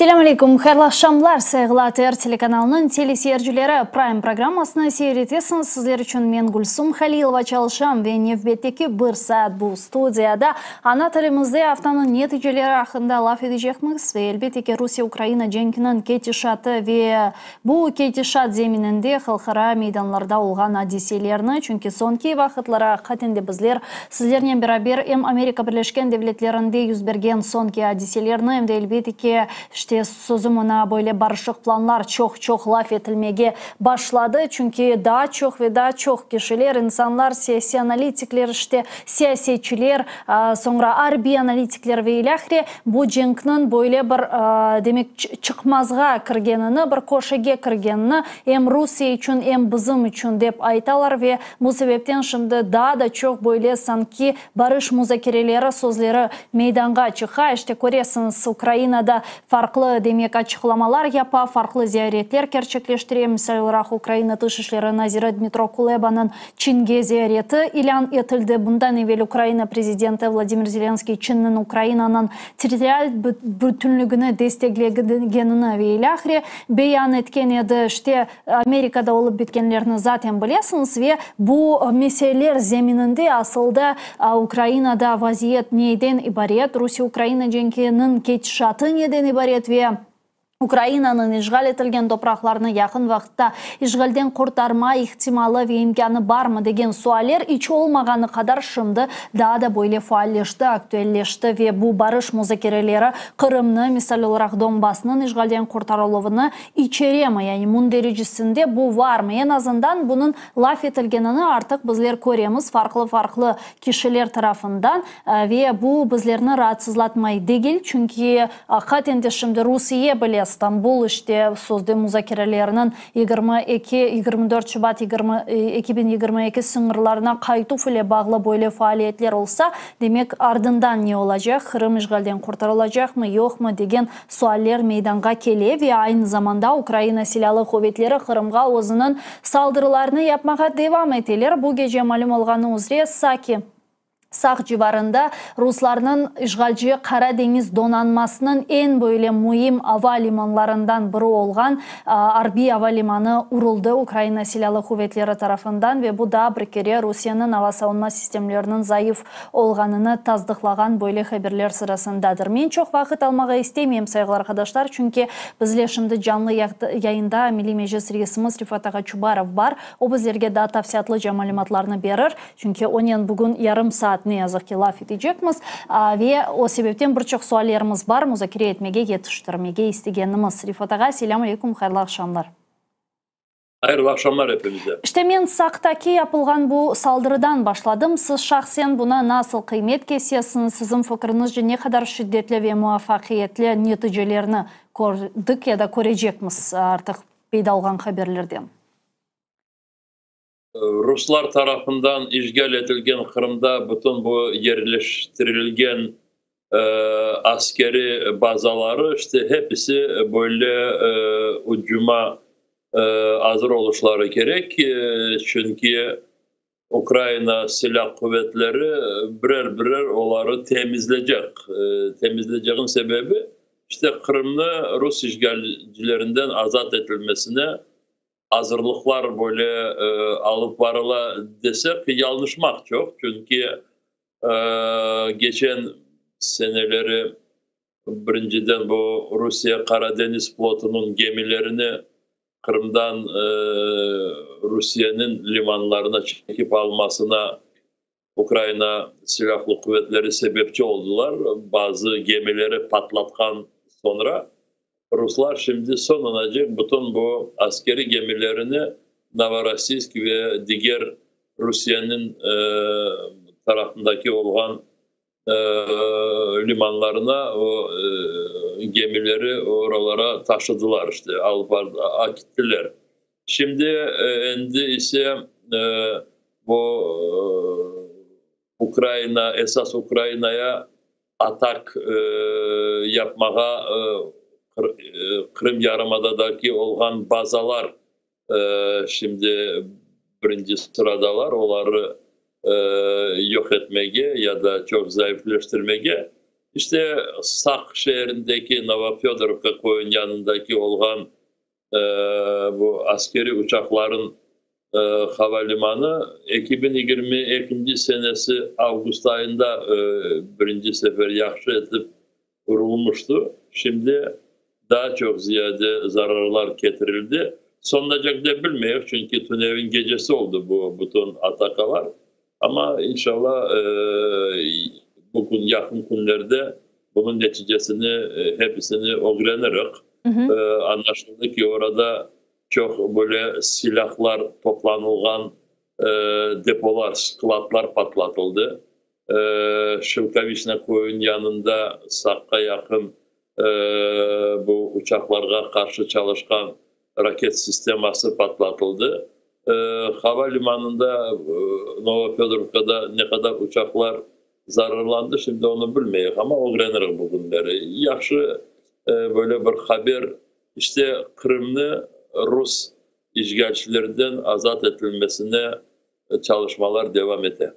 Selam aleyküm, hayırlı akşamlar. Saygılar TR telekanalının teleseyircileri Prime programmasını seyretesiniz. Sizler için men Gülsüm Halilova çalışam ve növbetdeki bir saat bu studiyada ana tilimizde haftanın neticeleri hakkında laf edecekmiz ve elbette ki Rusya-Ukrayna cenkinin ketişatı ve bu ketişat zemininde halkara meydanlarda olgan hadiselerini, çünkü sonki vakitlara hakikaten bizler sizlerle beraber hem Amerika Birleşken Devletleri'nde yüz bergen sonki hadiselerini hem de elbette ki İşte sözüm ona böyle barışık planlar çok laf etilmeye başladı. Çünkü daha çok ve daha çok kişiler, insanlar, siyasi analitikler, işte siyasetçiler, sonra harbi analitikler ve ilahri bu cenkinin böyle bir demek çıkmazga kirgenini, bir koşaga kirgenini hem Rusya için hem bizim için dep aytalar ve bu sebepten şimdi daha da çok böyle sanki barış müzakereleri sözleri meydanga çıkıyor. İşte görüyorsunuz Ukrayna'da farklı demek açıklamalar yapa, farklı ziyaretler gerçekleştiriyor. Misal olarak Ukrayna Dışişleri Naziri Dmitro Kuleba'nın Çin'e ziyareti ilan edildi. Bundan evvel Ukrayna Prezidenti Vladimir Zelenskiy Çin'in Ukrayna'nın territorial bütünlüğünü destekleyenini ve ilahri beyan etken edi. İşte Amerika'da olup bitkenlerini zaten biliyorsunuz ve bu meseleler zemininde aslında Ukrayna'da vaziyet neyden ibaret? Rusya-Ukrayna cenkinin ketişatı neden ibaret ve Ukrayna'nın işgal etilgen topraklarını yakın vakitte işgalden kurtarma ihtimali ve imkanı var mı degen sualler hiç olmaganı kadar şimdi daha da böyle faalleşti, aktüelleşti ve bu barış müzakereleri Kırım'ını, misal olarak Donbas'ın işgalden kurtarılığını içeriye mi? Yani bunun derecesinde bu var mı? En azından bunun laf etilgenini artık bizler görüyoruz farklı kişiler tarafından ve bu bizlerini rahatsızlatmayı değil. Çünkü hakikaten de şimdi Rusya'ya bile İstanbul işte sözde müzakerelerinin 24 Şubat 2022 sınırlarına kayıtuf ile bağlı böyle faaliyetler olsa demek ardından ne olacak? Kırım işgalden kurtarılacak mı yok mu degen sualler meydanga geliyor ve aynı zamanda Ukrayna Silahlı Kuvvetleri Kırım'a o'zining saldırılarını yapmaya devam ediyorlar. Bu gece malum olganı üzere Sağ civarında Ruslarının işgalci Karadeniz donanmasının en böyle mühim havalimanlarından biri olan Arbi havalimanı uruldu Ukrayna Silahlı Kuvvetleri tarafından ve bu da bir kere Rusya'nın hava savunma sistemlerinin zayıf olganını tasdiklagan böyle haberler sırasındadır. Men çok vakit almağa istemeyeyim saygılar arkadaşlar, çünkü bizler şimdi canlı yayında Milli Meclis Reisimiz Rifat Ağa Çubarov var. O bizlerge daha tafsiyatlıca malumatlarını verir. Çünkü onun bugün yarım saat ne yazık ki laf edeceğimiz ve o sebepten birçok suallarımız var. Müzakere etmeye, yetiştirmeye istegenimiz. Rifat Ağa, selamun aleyküm, hayırlı akşamlar. Hayırlı akşamlar hepimize. İşte men Sak'taki yapılgan bu saldırıdan başladım. Siz şahsen buna nasıl kıymet kesiyorsunuz? Sizin fikrinizce ne kadar şiddetli ve muvaffakiyetli neticelerini gördük ya da görecekmiz artık peyda olgan haberlerden? Ruslar tarafından işgal edilgen Kırım'da bütün bu yerleştirilgen askeri bazaları işte hepsi böyle ucuma hazır oluşları gerek. Çünkü Ukrayna Silah Kuvvetleri birer onları temizleyecek. Temizleyeceğin sebebi işte Kırım'ı Rus işgalcilerinden azat edilmesine hazırlıklar böyle alıp varıla desek yanlışmak çok. Çünkü geçen seneleri birinciden bu Rusya Karadeniz flotunun gemilerini Kırım'dan Rusya'nın limanlarına çekip almasına Ukrayna Silahlı Kuvvetleri sebepçi oldular. Bazı gemileri patlatkan sonra Ruslar şimdi sonlanacak bütün bu askeri gemilerini Novorossiysk ve diğer Rusya'nın tarafındaki olan limanlarına o gemileri oralara taşıdılar, işte alıp gittiler. Şimdi ise bu esas Ukrayna'ya atak yapmaya Kırım Yarımada'daki olan bazalar şimdi birinci sıradalar. Onları yok etmeye ya da çok zayıflaştırmaya İşte Sak şehrindeki Novofyodorovka koyun yanındaki olan bu askeri uçakların havalimanı 2022 senesi Ağustos ayında birinci sefer yaxşı edip kurulmuştu. Şimdi daha çok ziyade zararlar getirildi. Sonlanacak da bilmiyor çünkü Tunev'in gecesi oldu bu bütün atakalar. Ama inşallah bugün yakın günlerde bunun neticesini hepsini öğrenerek anlaşıldı ki orada çok böyle silahlar toplanılan depolar, skladlar patlatıldı. Şılkavişne koyun yanında Sak'a yakın bu uçaklara karşı çalışkan raket sisteması patlatıldı. Havalimanında Novofyodorovka'da ne kadar uçaklar zararlandı şimdi onu bilmeyiz ama öğreniriz bugünleri. Yaxşı böyle bir haber işte Kırım'ı Rus işgalçilerden azat edilmesine çalışmalar devam eder.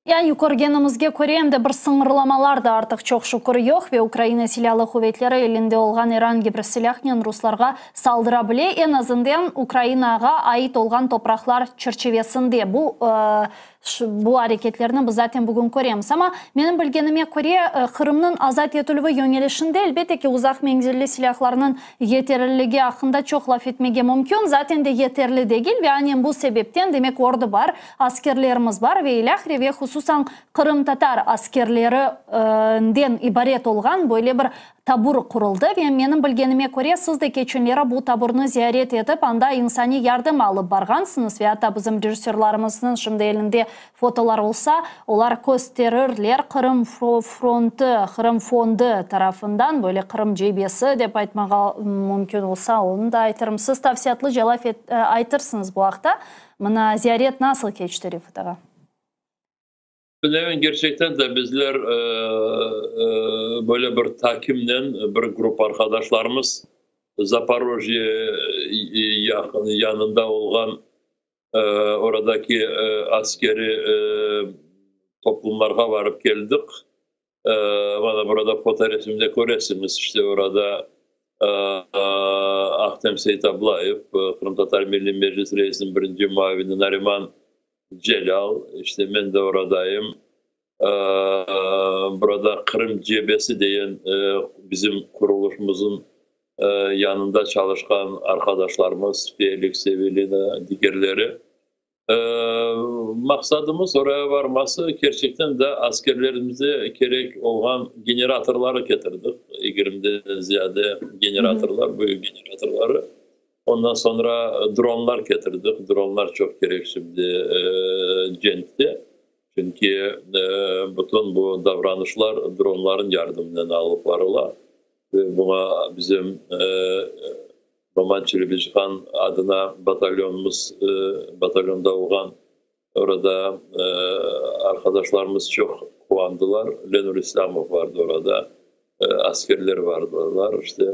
Yani көргенімізге көре hem de bir sınırlamalar da artık çok şükür yok ve Ukrayna Silahlı Kuvvetleri elinde olan herhangi bir silahla Ruslarga saldırabile en azından Ukraynaga ait olan topraklar çerçevesinde bu hareketlerini biz zaten bugün göremiz. Ama benim bilgenime göre Kırım'ın azat etülüğü yönelişinde elbette ki uzak menzilli silahlarının yeterliliği hakkında çok laf etmeye mümkün. Zaten de yeterli değil ve yani bu sebepten demek ordu var, askerlerimiz var ve ilahri ve hususan Kırım Tatar askerlerinden ibaret olan böyle bir tabur kuruldu ve benim bilgenime göre siz de geçenlere bu taburunu ziyaret edip anda insani yardım alıp bargansınız ve hatta bizim rejissörlerimizin şimdi elinde fotolar olsa onlar gösterirler Kırım Fondu tarafından böyle Kırım cebesi dep aytmağa mümkün olsa onu da aytırım. Siz tavsiyatlı cevap aytırsınız bu haqda. Mına ziyaret nasıl geçti Rifat? Gerçekten de bizler böyle bir takimle bir grup arkadaşlarımız Zaporojye yanında olan oradaki askeri toplumlara varıp geldik. Bana burada foto resimde göresiniz işte orada Ahtem Seyit Ablayev, Kırım Tatar Milli Meclis Reisi'nin birinci muavini Nariman Celal, işte ben de oradayım. Burada Kırım Cebesi diyen bizim kuruluşumuzun yanında çalışkan arkadaşlarımız, Felix, Evelina, diğerleri. Maksadımız oraya varması gerçekten de askerlerimize gerek olan generatörleri getirdik. 20'den ziyade generatörler, büyük generatörleri. Ondan sonra dronlar getirdik. Dronlar çok gerek şimdi Cent'te. Çünkü bütün bu davranışlar dronların yardımından alıp varılar. Ve buna bizim Roman Çelebican adına batalyonumuz, batalyonda olan orada arkadaşlarımız çok kuandılar. Lenur İslamov vardı orada. Askerler vardılar. İşte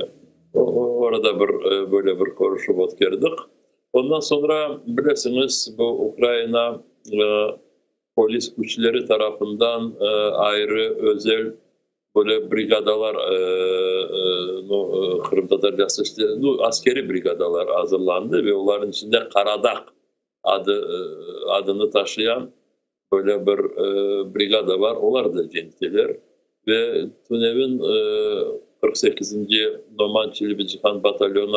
orada böyle bir konuşup girdik. Ondan sonra bilirsiniz bu Ukrayna polis güçleri tarafından ayrı özel böyle brigadalar Kırım Tatarcası işte askeri brigadalar hazırlandı ve onların içinde Karadak adını taşıyan böyle bir brigada var. Onlar da Cent'teler ve Tunev'in 48. Noman Çelebican batalyonu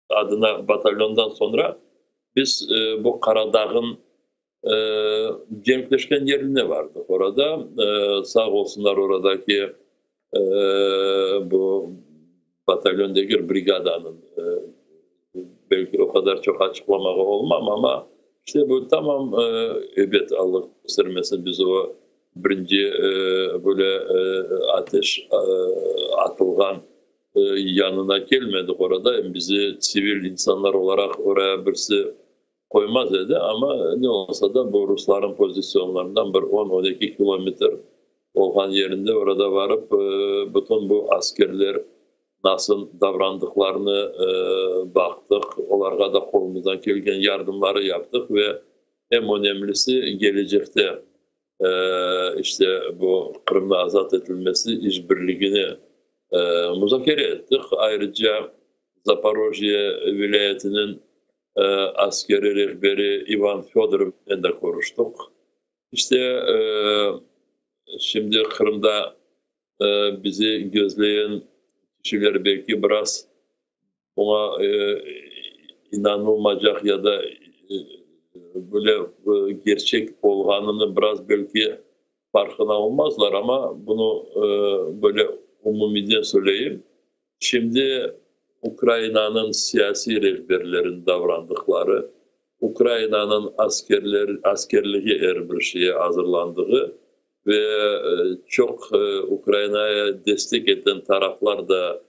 adına batalyondan sonra biz bu Karadağ'ın cemleşken yerine vardık orada. Sağ olsunlar oradaki bu batalyondaki brigadanın belki o kadar çok açıklamağı olmam ama işte bu tamam evet Allah göstermesin biz o birinci böyle ateş atılgan yanına gelmedik orada. Bizi sivil insanlar olarak oraya birisi koymaz dedi ama ne olsa da bu Rusların pozisyonlarından bir 10-12 kilometre olan yerinde orada varıp bütün bu askerler nasıl davrandıklarını baktık. Onlara da kolumuzdan gelgen yardımları yaptık ve en önemlisi gelecekte işte bu Kırım'da azat edilmesi işbirliğini muzakere ettik. Ayrıca Zaporojye vilayetinin askeri rehberi Ivan Fyodorov'la da konuştuk. İşte şimdi Kırım'da bizi gözleyen kişiler belki biraz buna inanılmayacak ya da böyle gerçek olganını biraz belki farkına olmazlar ama bunu böyle umumiden söyleyeyim. Şimdi Ukrayna'nın siyasi rehberlerin davrandıkları, Ukrayna'nın askerliği bir şeye hazırlandığı ve çok Ukrayna'ya destek eden taraflar da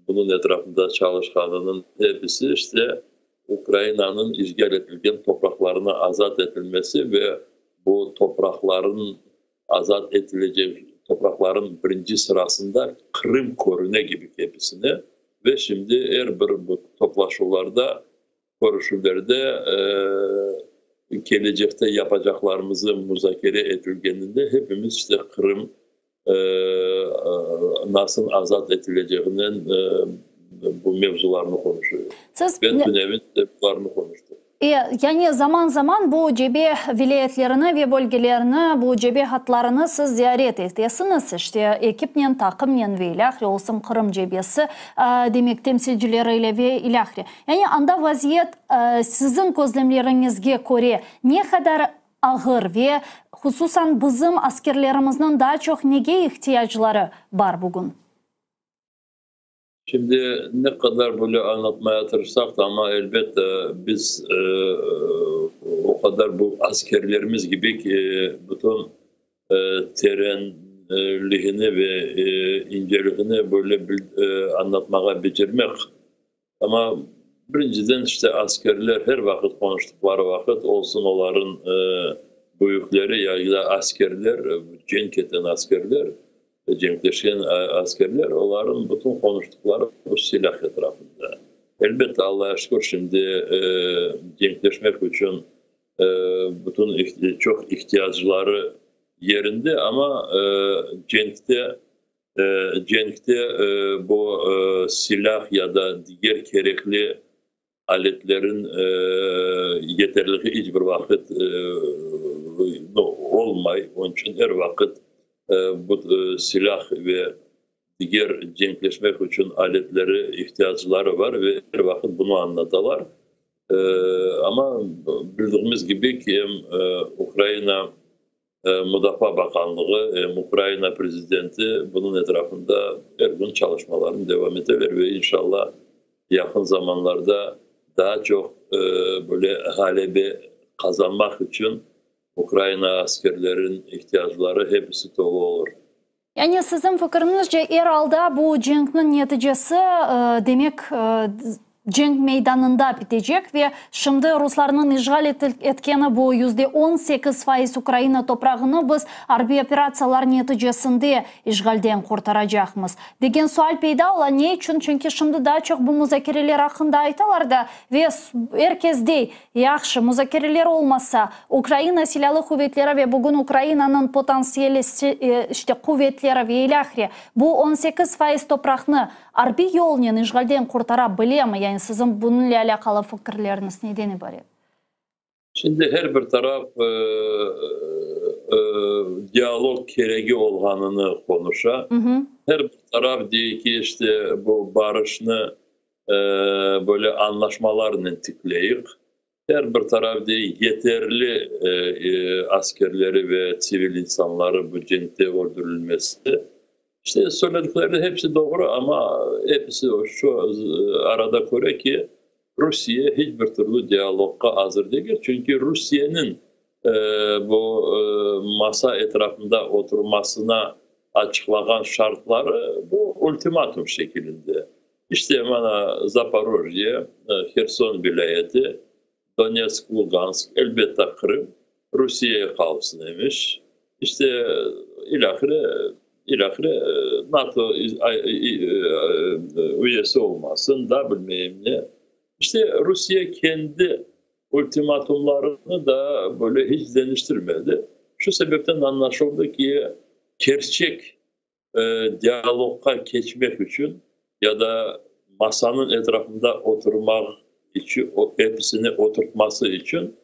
bunun etrafında çalışkanının hepsi işte Ukrayna'nın işgal edilen topraklarına azat edilmesi ve bu toprakların azat edilecek toprakların birinci sırasında Kırım korune gibi hepsini ve şimdi her bir bu toplaşmalarda görüşülerde gelecekte yapacaklarımızı müzakere edildiğinde hepimiz işte Kırım nasıl azat edileceğinden bu mevzularını konuşuyoruz. Ben Tünev'in mevzularını konuştum. Yani zaman zaman bu cebe vilayetlerini ve bölgelerini, bu cebe hatlarını siz ziyaret etesiniz. İşte ekiple, takımla ve ilahri olsun Kırım cebesi demek temsilcileriyle ve ilahri. Yani anda vaziyet sizin gözlemlerinizge göre ne kadar ağır ve hususan bizim askerlerimizin daha çok neye ihtiyaçları var bugün? Şimdi ne kadar böyle anlatmaya tırsak da ama elbette biz o kadar bu askerlerimiz gibi ki bütün terenliğini ve inceliğini böyle anlatmaya becermek. Ama birinciden işte askerler her vakit konuştukları vakit olsun onların büyükleri ya da askerler, cenk eden askerler, cenkleşen askerler, onların bütün konuştukları bu silah etrafında. Elbette Allah'a şükür şimdi cenkleşmek için bütün çok ihtiyaçları yerinde ama cenkte bu silah ya da diğer gerekli aletlerin yeterliliği hiçbir vakit olmay. Onun için her vakit bu silah ve diğer cenkleşmek için aletleri ihtiyaçları var ve her vakit bunu anlatılar. Ama bildiğimiz gibi ki Ukrayna Müdafaa Bakanlığı, Ukrayna Prezidenti bunun etrafında her gün çalışmalarını devam eder ve inşallah yakın zamanlarda daha çok böyle halebi kazanmak için Ukrayna askerlerin ihtiyaçları hepsi dolu olur. Yani sizin fikrinizce herhalde bu cenk'nin neticesi demek cenk meydanında bitecek ve şimdi Rusların işgal etkeni bu %18% Ukrayna toprağını biz harbi operatsiyalar neticesinde işgalden kurtaracağımız. Degen sual peyda ola ne için? Çünkü şimdi daha çok bu müzakereler hakkında aytalar da ve herkes dey, yaxşı müzakereler olmasa Ukrayna silahlı kuvvetleri ve bugün Ukrayna'nın potansiyeli işte kuvvetleri ve ilahri bu 18% toprağını harbi yolundan işgalden kurtarabilir mi? Yani sizin bununla alakalı fikirleriniz neden ibaret? Şimdi her bir taraf diyalog gereği olganını konuşa. Her bir taraf diyor ki işte bu barışını böyle anlaşmalarla tikleyip her bir taraf diyor yeterli askerleri ve sivil insanları bu cenkte öldürülmesi. İşte söyledikleri hepsi doğru ama hepsi şu arada göre ki Rusya hiçbir türlü diyaloga hazır değil. Çünkü Rusya'nın bu masa etrafında oturmasına açıklanan şartları bu ultimatum şeklinde. İşte bana Zaporojye, Kherson vilayeti, Donetsk, Lugansk, elbette Kırım Rusya'ya kalsın demiş. İşte ilahire NATO üyesi olmasın da bilmeyeyim ne. İşte Rusya kendi ultimatumlarını da böyle hiç değiştirmedi. Şu sebepten anlaşıldı ki gerçek diyaloga geçmek için ya da masanın etrafında oturmak için, hepsini oturtması için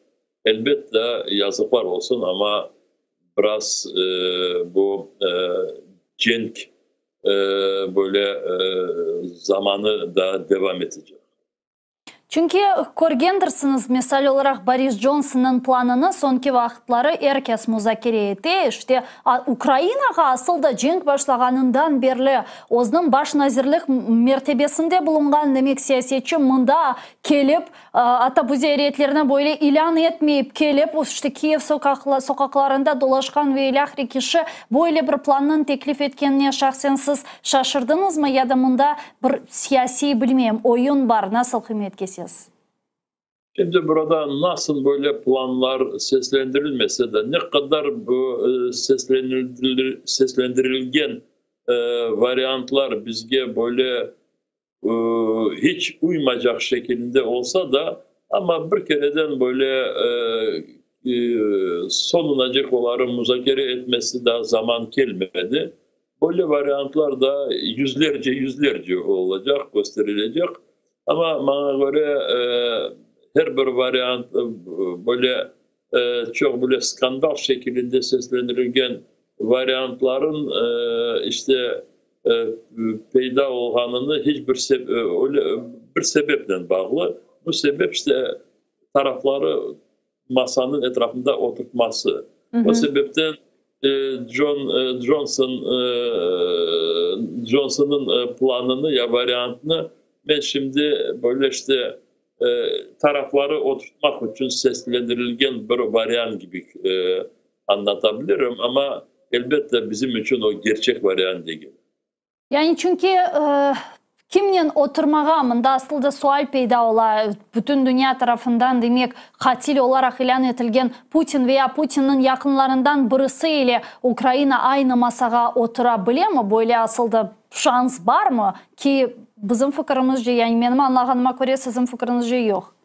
elbette yazıklar olsun ama biraz bu cenk böyle zamanı da devam edecek. Çünkü көргендірсіңіз, misal olarak Boris Johnson'ın planını sonki vaxtları erkes müzakere etti. İşte Ukraynaga asılda cenk başlaganından berli o'zining baş nazirlik mertebesinde bulungan demek siyasetçi mında kelip atapuzeriyetlerine böyle ilan etmeyip kelip işte Kiev sokaklarında dolaşkan ve ilahri kişi böyle bir planın teklif etkenine şahsen siz şaşırdınız mı ya da mında bir siyasi bilmeyeyim oyun var, nasıl kıymet kesiyorsunuz? Şimdi burada nasıl böyle planlar seslendirilmese de ne kadar bu seslendirilgen varyantlar bizge böyle hiç uymayacak şekilde olsa da ama bir kereden böyle sonunacak olanı müzakere etmesi daha zaman gelmedi. Böyle varyantlar da yüzlerce olacak, gösterilecek. Ama bana göre her bir varyant böyle çok böyle skandal şeklinde seslendirilgen varyantların işte peyda olganını hiçbir bir sebeple bağlı. Bu sebep işte tarafları masanın etrafında oturtması. O sebepten Johnson'ın planını ya varyantını ben şimdi böyle işte tarafları oturtmak için seslendirilgen bir varyant gibi anlatabilirim ama elbette bizim için o gerçek varyant değil. Yani çünkü kimden oturmağa mında aslında sual peyda ola bütün dünya tarafından demek katil olarak ilan edilgen Putin veya Putin'in yakınlarından birisi ile Ukrayna aynı masaya oturabilir mi? Böyle aslında şans var mı? Ki bizim fikrimizce yani benim anlağanıma göre sizin fikrinizce yok.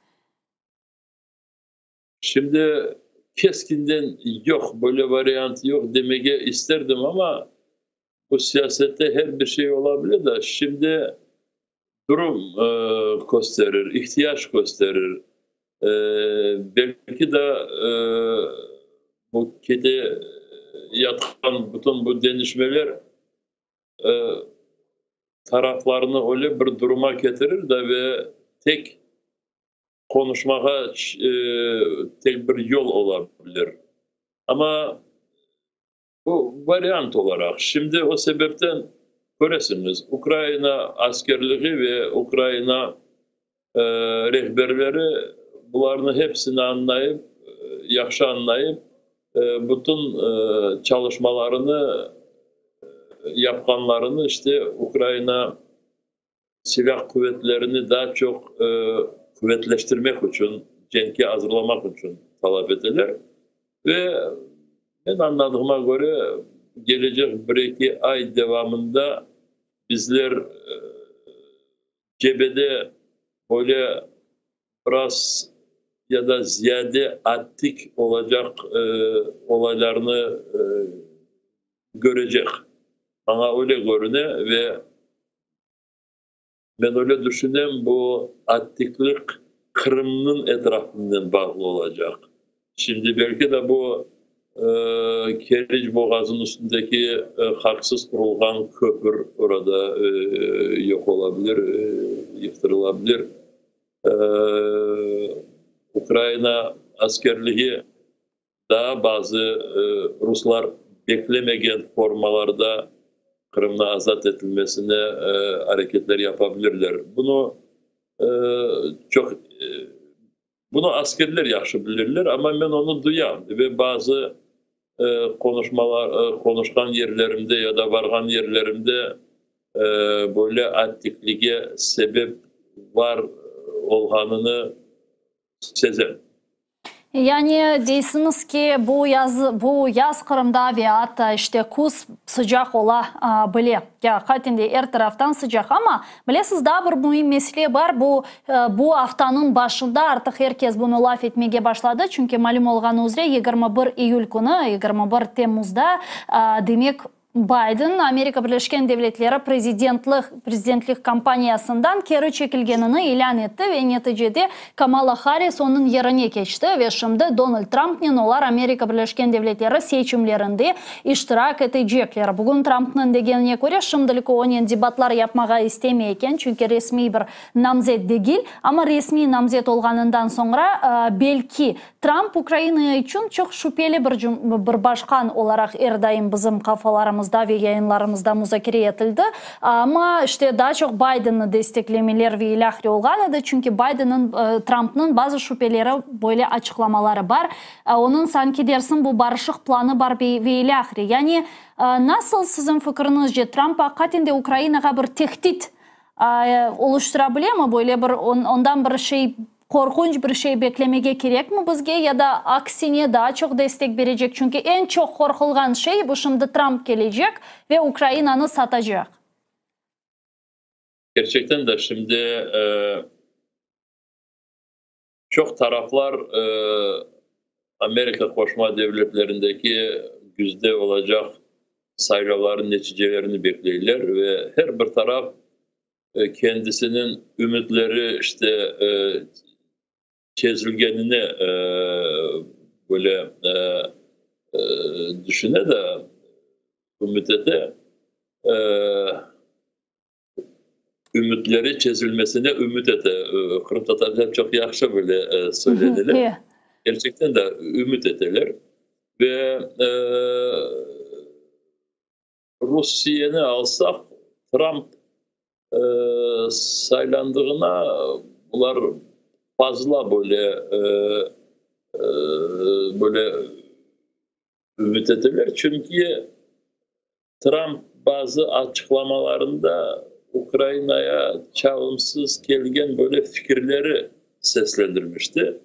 Şimdi keskinden yok böyle varyant yok demeye isterdim ama bu siyasette her bir şey olabilir de şimdi durum gösterir, ihtiyaç gösterir. Belki de bu kedi yatan bütün bu denişmeler taraflarını öyle bir duruma getirir de ve tek konuşmaya tek bir yol olabilir. Ama bu varyant olarak şimdi o sebepten göresiniz Ukrayna askerliği ve Ukrayna rehberleri bunların hepsini anlayıp, yaxşı anlayıp bütün çalışmalarını yapkanlarını işte Ukrayna silah kuvvetlerini daha çok kuvvetleştirmek için, cenke hazırlamak için talep edilir. Ve ben anladığıma göre gelecek bir iki ay devamında bizler cephede böyle biraz ya da ziyade attik olacak olaylarını görecek. Bana öyle görünüyor ve ben öyle düşünüyorum bu attiklik Kırım'ın etrafından bağlı olacak. Şimdi belki de bu Keriç Boğazı'nın üstündeki haksız kurulgan köprü orada yok olabilir, yıktırılabilir. Ukrayna askerliği daha bazı Ruslar beklemegen formalarda Kırım'da azat edilmesine hareketler yapabilirler. Bunu askerler yaxşı bilirler ama ben onu duyam ve bazı konuşkan yerlerimde ya da vargan yerlerimde böyle attikliğe sebep var olganını sezem. Yani deysiniz ki bu yaz Kırım'da ve hatta işte kuz sıcak ola bile. Ya katinde her taraftan sıcak ama bilesiz daha bir mühim mesele var. Bu haftanın başında artık herkes bunu laf etmeye başladı. Çünkü malum olğan üzere 21 Eylül günü 21 Temmuz'da demek Biden Amerika Birleşken Devletleri prezidentlik kampaniyasından geri çekilgenini ilan etti ve neticede Kamala Harris onun yerine geçti ve şimdi Donald Trump'ın olar Amerika Birleşken Devletleri seçimlerinde iştirak edecekler. Bugün Trump'ın degenine göre şimdilik onun debatlar yapmağa istemeyken çünkü resmi bir namzet değil ama resmi namzet olganından sonra belki Trump Ukrayna için çok şüpheli bir başkan olarak her daim bizim kafalarımızda ve yayınlarımızda müzakere edildi. Ama işte daha çok Biden'ı desteklemeler ve ilahri olganıdı. Çünkü Trump'ın bazı şüpheleri böyle açıklamaları var. Onun sanki dersin bu barışık planı var ve ilahri. Yani nasıl sizin fikrinizce Trump hakikaten Ukrayna'ya bir tehdit oluşturabiliyor mu? Böyle ondan bir şey korkunç bir şey beklemeye gerek mi bizge ya da aksine daha çok destek verecek? Çünkü en çok korkulgan şey bu şimdi Trump gelecek ve Ukrayna'nı satacak. Gerçekten de şimdi çok taraflar Amerika Koşma Devletlerindeki güzde olacak sayıların neticelerini bekliyorlar ve her bir taraf kendisinin ümitleri işte çizilgenini böyle düşüne de ümit ede ümitleri çizilmesine ümit ede. Kırımtatarlar çok yaxşı böyle söylediler. Gerçekten de ümit edeler ve Rusya'nı alsak Trump saylandığına bunlar fazla böyle ümit edilir. Çünkü Trump bazı açıklamalarında Ukrayna'ya çağımsız gelgen böyle fikirleri seslendirmişti.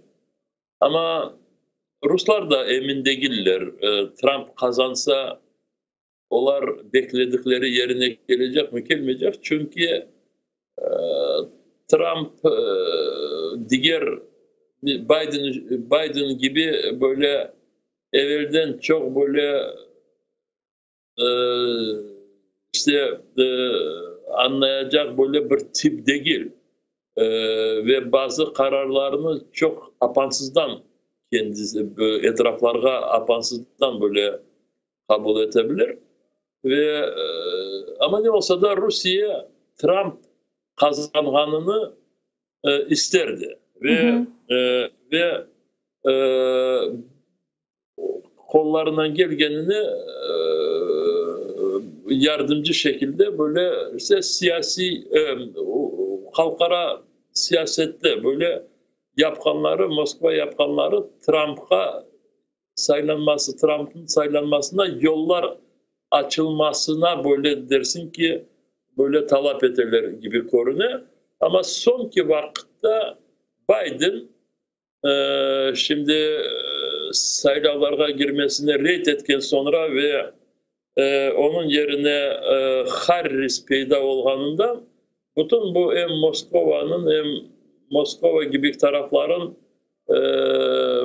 Ama Ruslar da emin değiller. Trump kazansa onlar bekledikleri yerine gelecek mi gelmeyecek? Çünkü Trump diğer Biden gibi böyle evvelden çok böyle işte anlayacak böyle bir tip değil ve bazı kararlarını çok apansızdan kendisi etraflarga apansızdan böyle kabul edebilir ve ama ne olsa da Rusya Trump kazanganını isterdi ve kollarından gelgenini yardımcı şekilde böyle işte siyasi halkara siyasette böyle yapkanları Moskva yapkanları Trump'ın saylanmasına yollar açılmasına böyle dersin ki böyle talep ederler gibi görünüyor. Ama sonki vakitte Biden şimdi sayılarga girmesine red etken sonra ve onun yerine Harris peyda olganından bütün bu hem Moskova'nın hem Moskova gibi tarafların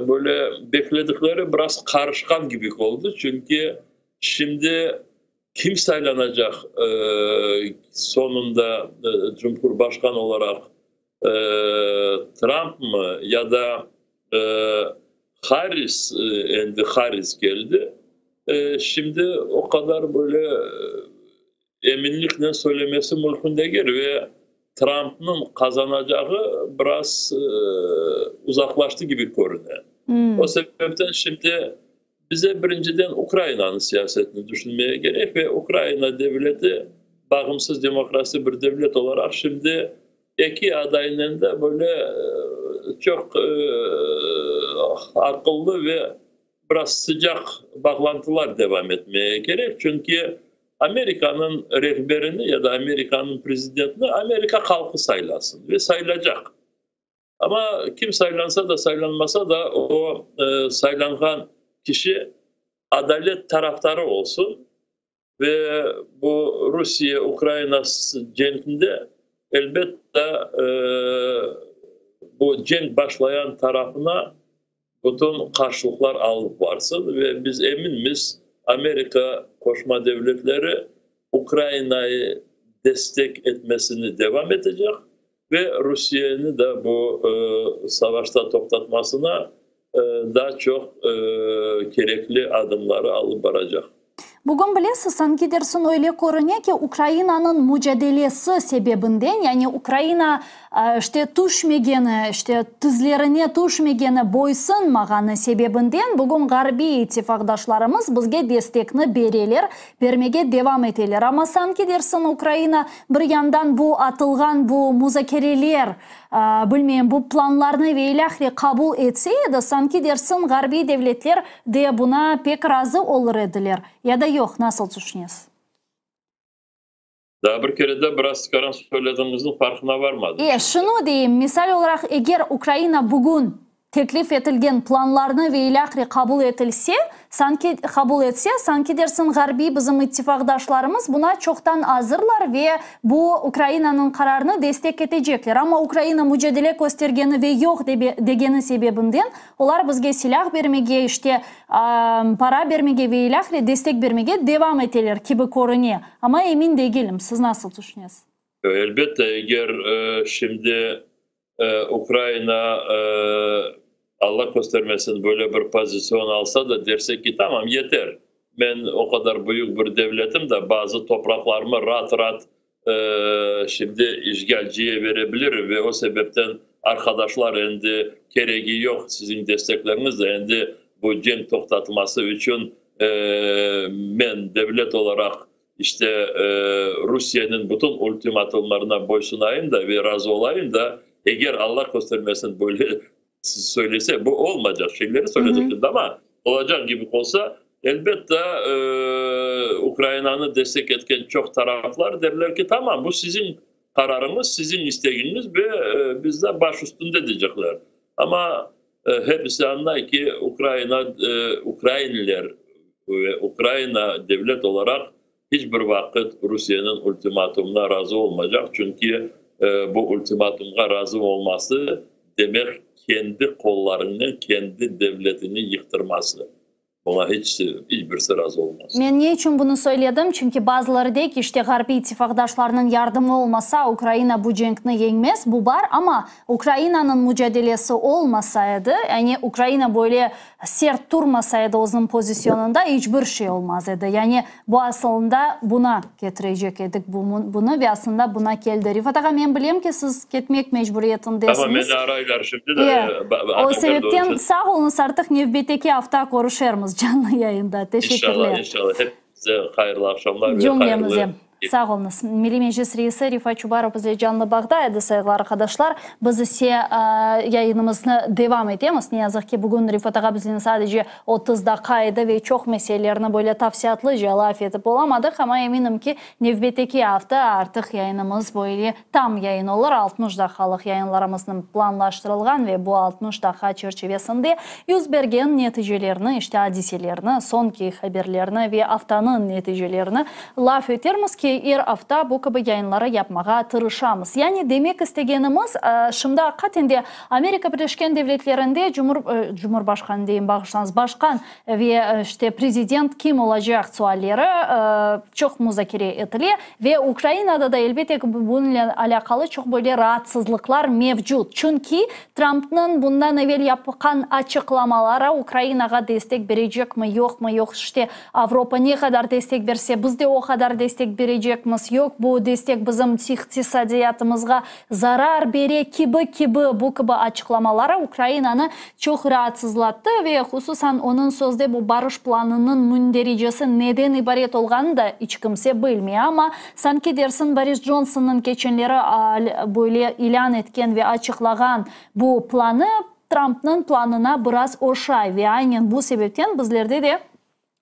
böyle bekledikleri biraz karışkan gibi oldu. Çünkü şimdi kim saylanacak sonunda Cumhurbaşkanı olarak Trump mı ya da Harris geldi. Şimdi o kadar böyle eminlikle söylemesi mümkün değil ve Trump'ın kazanacağı biraz uzaklaştı gibi görünüyor. O sebepten şimdi bize birinciden Ukrayna'nın siyasetini düşünmeye gerek ve Ukrayna devleti bağımsız demokrasi bir devlet olarak şimdi iki adayının da böyle çok akıllı ve biraz sıcak bağlantılar devam etmeye gerek. Çünkü Amerika'nın rehberini ya da Amerika'nın prezidentini Amerika halkı saylasın ve sayılacak. Ama kim saylansa da saylanmasa da o saylanan kişi adalet taraftarı olsun ve bu Rusya-Ukrayna cenkinde elbette bu cenk başlayan tarafına bütün karşılıklar alıp varsın ve biz eminiz Amerika Koşma Devletleri Ukrayna'yı destek etmesini devam edecek ve Rusya'nı da bu savaşta toplatmasına daha çok gerekli adımları alıp varacak. Bugün bilesiz, sanki dersin öyle görünüyor ki Ukrayna'nın mücadelesi sebebinden, yani Ukrayna işte düşmegeni, işte tizlerine düşmegeni boysunmagani sebebinden bugün Garbi ittifakdaşlarımız bizge destekni bererler, vermege devam eteler. Ama sanki dersin Ukrayna bir yandan bu atılgan bu müzakereler, bilmeyen bu planlarını ve ilahri kabul etseydi, sanki dersin Garbi devletler de buna pek razı olur ediler. Ya da yok, nasıl düşünüyorsun? Daha bir kere de biraz çıkaran söylediğimizin farkına varmadı. Şunu diyeyim, misal olarak eğer Ukrayna bugün teklif edilen planlarını ve ilahri kabul etse, sanki dersin Garbi bizim ittifakdaşlarımız buna çoktan hazırlar ve bu Ukrayna'nın kararını destek edecekler. Ama Ukrayna mücadele göstergeni ve yok degeni sebebinden onlar bizge silah vermege, işte para vermege ve ilahri destek vermege devam ederler gibi görünüyor. Ama emin değilim. Siz nasıl düşünüyorsunuz? Elbette eğer şimdi Ukrayna Allah göstermesin böyle bir pozisyon alsa da dersek ki tamam yeter. Ben o kadar büyük bir devletim de bazı topraklarımı rahat şimdi işgalciye verebilirim ve o sebepten arkadaşlar endi gereği yok sizin desteklerinizle endi bu cenk toktatması için ben devlet olarak işte Rusya'nın bütün ultimatomlarına boysunayım da ve razı olayım da eğer Allah göstermesin böyle söylese bu olmayacak şeyleri söyleyecektim ama olacak gibi olsa elbette Ukrayna'nı destek etken çok taraflar derler ki tamam bu sizin kararınız, sizin isteğiniz ve biz de baş üstünde diyecekler. Ama hepsi anlar ki Ukraynalılar ve Ukrayna devlet olarak hiçbir vakit Rusya'nın ultimatumuna razı olmayacak. Çünkü bu ultimatumga razı olması demek kendi kollarını, kendi devletini yıktırması. Buna hiçbirisi razı olmaz. Ben niye için bunu söyledim? Çünkü bazıları deyik ki işte Garbi ittifakdaşlarının yardımı olmasa Ukrayna bu cenkni yenmez. Bu var ama Ukrayna'nın mücadelesi olmasaydı, yani Ukrayna böyle sert durmasaydı onun pozisyonunda hiçbir şey olmazdı. Yani bu aslında buna getirecek edik bunu ve aslında buna geldi. Rifat ağa, ben bileyim ki siz gitmek mecburiyetindesiniz. Tamam, beni araylar şimdi de. O sebepten sağ olunuz, artık növbeteki hafta görüşürüz canlı yayında. Teşekkürler. İnşallah. Hepinize hayırlı akşamlar ve hayırlı. Sağ olunuz. Milli Meclis Reisi Rifat Çubarov bize canlı bağdaydı sevgili arkadaşlar. Biz ise yayınımızı devam ediyoruz. Ne yazık ki bugün Rifat ağa bizden sadece 30 dakikaydı ve çok meselelerini böyle tafsiyatlıca laf edip olamadık ama eminim ki növbeteki hafta artık yayınımız böyle tam yayın olur. 60 dakikalık yayınlarımızın planlaştırılgan ve bu 60 dakika çerçevesinde yüz bergen neticelerini, işte hadiselerini, sonki haberlerini ve haftanın neticelerini laf ederimiz ki hafta bu gibi yayınları yapmaya tırışamız. Yani demek istegenimiz şimdi hakikaten Amerika Birleşik Devletleri'nde Cumhurbaşkanı diyeyim, bağışlanız, başkan ve işte prezident kim olacak sualleri çok müzakere ediliyor ve Ukrayna'da da elbette bununla alakalı çok böyle rahatsızlıklar mevcut. Çünkü Trump'ın bundan evvel yapılan açıklamalara Ukrayna'ya destek verecek mi yok mu, yok işte Avrupa ne kadar destek verse biz de o kadar destek verecek yok bu destek bizim iktisadiyatımızga zarar berek gibi bu gibi açıklamalara Ukrayna'nı çok rahatsızlattı ve hususan onun sözde bu barış planının mündericesi neden ibaret olganı da hiç kimse bilmiyor ama sanki dersin Boris Johnson'ın geçenleri böyle ilan etken ve açıklagan bu planı Trump'ın planına biraz oşay ve aynen bu sebepten bizlerde de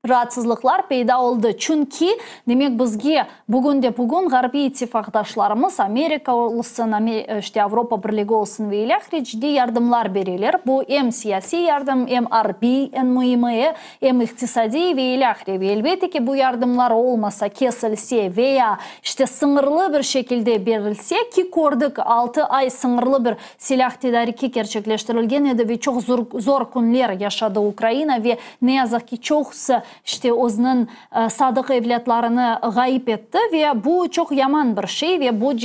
rahatsızlıklar peyda oldu. Çünkü demek bizge bugün Garbi ittifakdaşlarımız Amerika olsun, işte Avrupa Birliği olsun ve ilahri ciddi yardımlar verirler. Bu hem siyasi yardım, hem harbi, en mühimi, hem iktisadi ve ilahri. Ve elbette ki bu yardımlar olmasa, kesilse veya işte sınırlı bir şekilde verilse ki gördük 6 ay sınırlı bir silah tedariki gerçekleştirilgen edi ve çok zor günler yaşadı Ukrayna ve ne yazık ki çoğusu işte o'zining sadık evlatlarını gayip etti ve bu çok yaman bir şey ve bu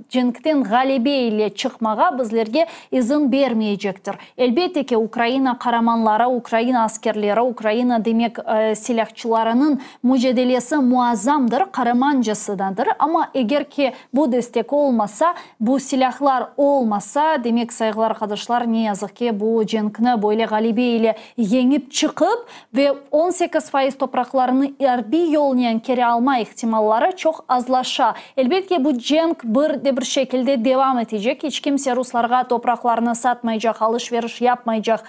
cenkten galibe ile çıkmağa bizlerge izin vermeyecektir. Elbette ki Ukrayna kahramanları, Ukrayna askerleri, Ukrayna demek silahçılarının mücadelesi muazzamdır, kahramançasıdır ama eğer ki bu destek olmasa, bu silahlar olmasa demek saygılar arkadaşlar ne yazık ki bu cenkni böyle galibe ile yenip çıkıp ve 18% topraklarını harbi yolundan geri alma ihtimalları çok azlaşa. Elbette bu cenk bir şekilde devam edecek. Hiç kimse Ruslarga topraklarını satmayacak, alışveriş yapmayacak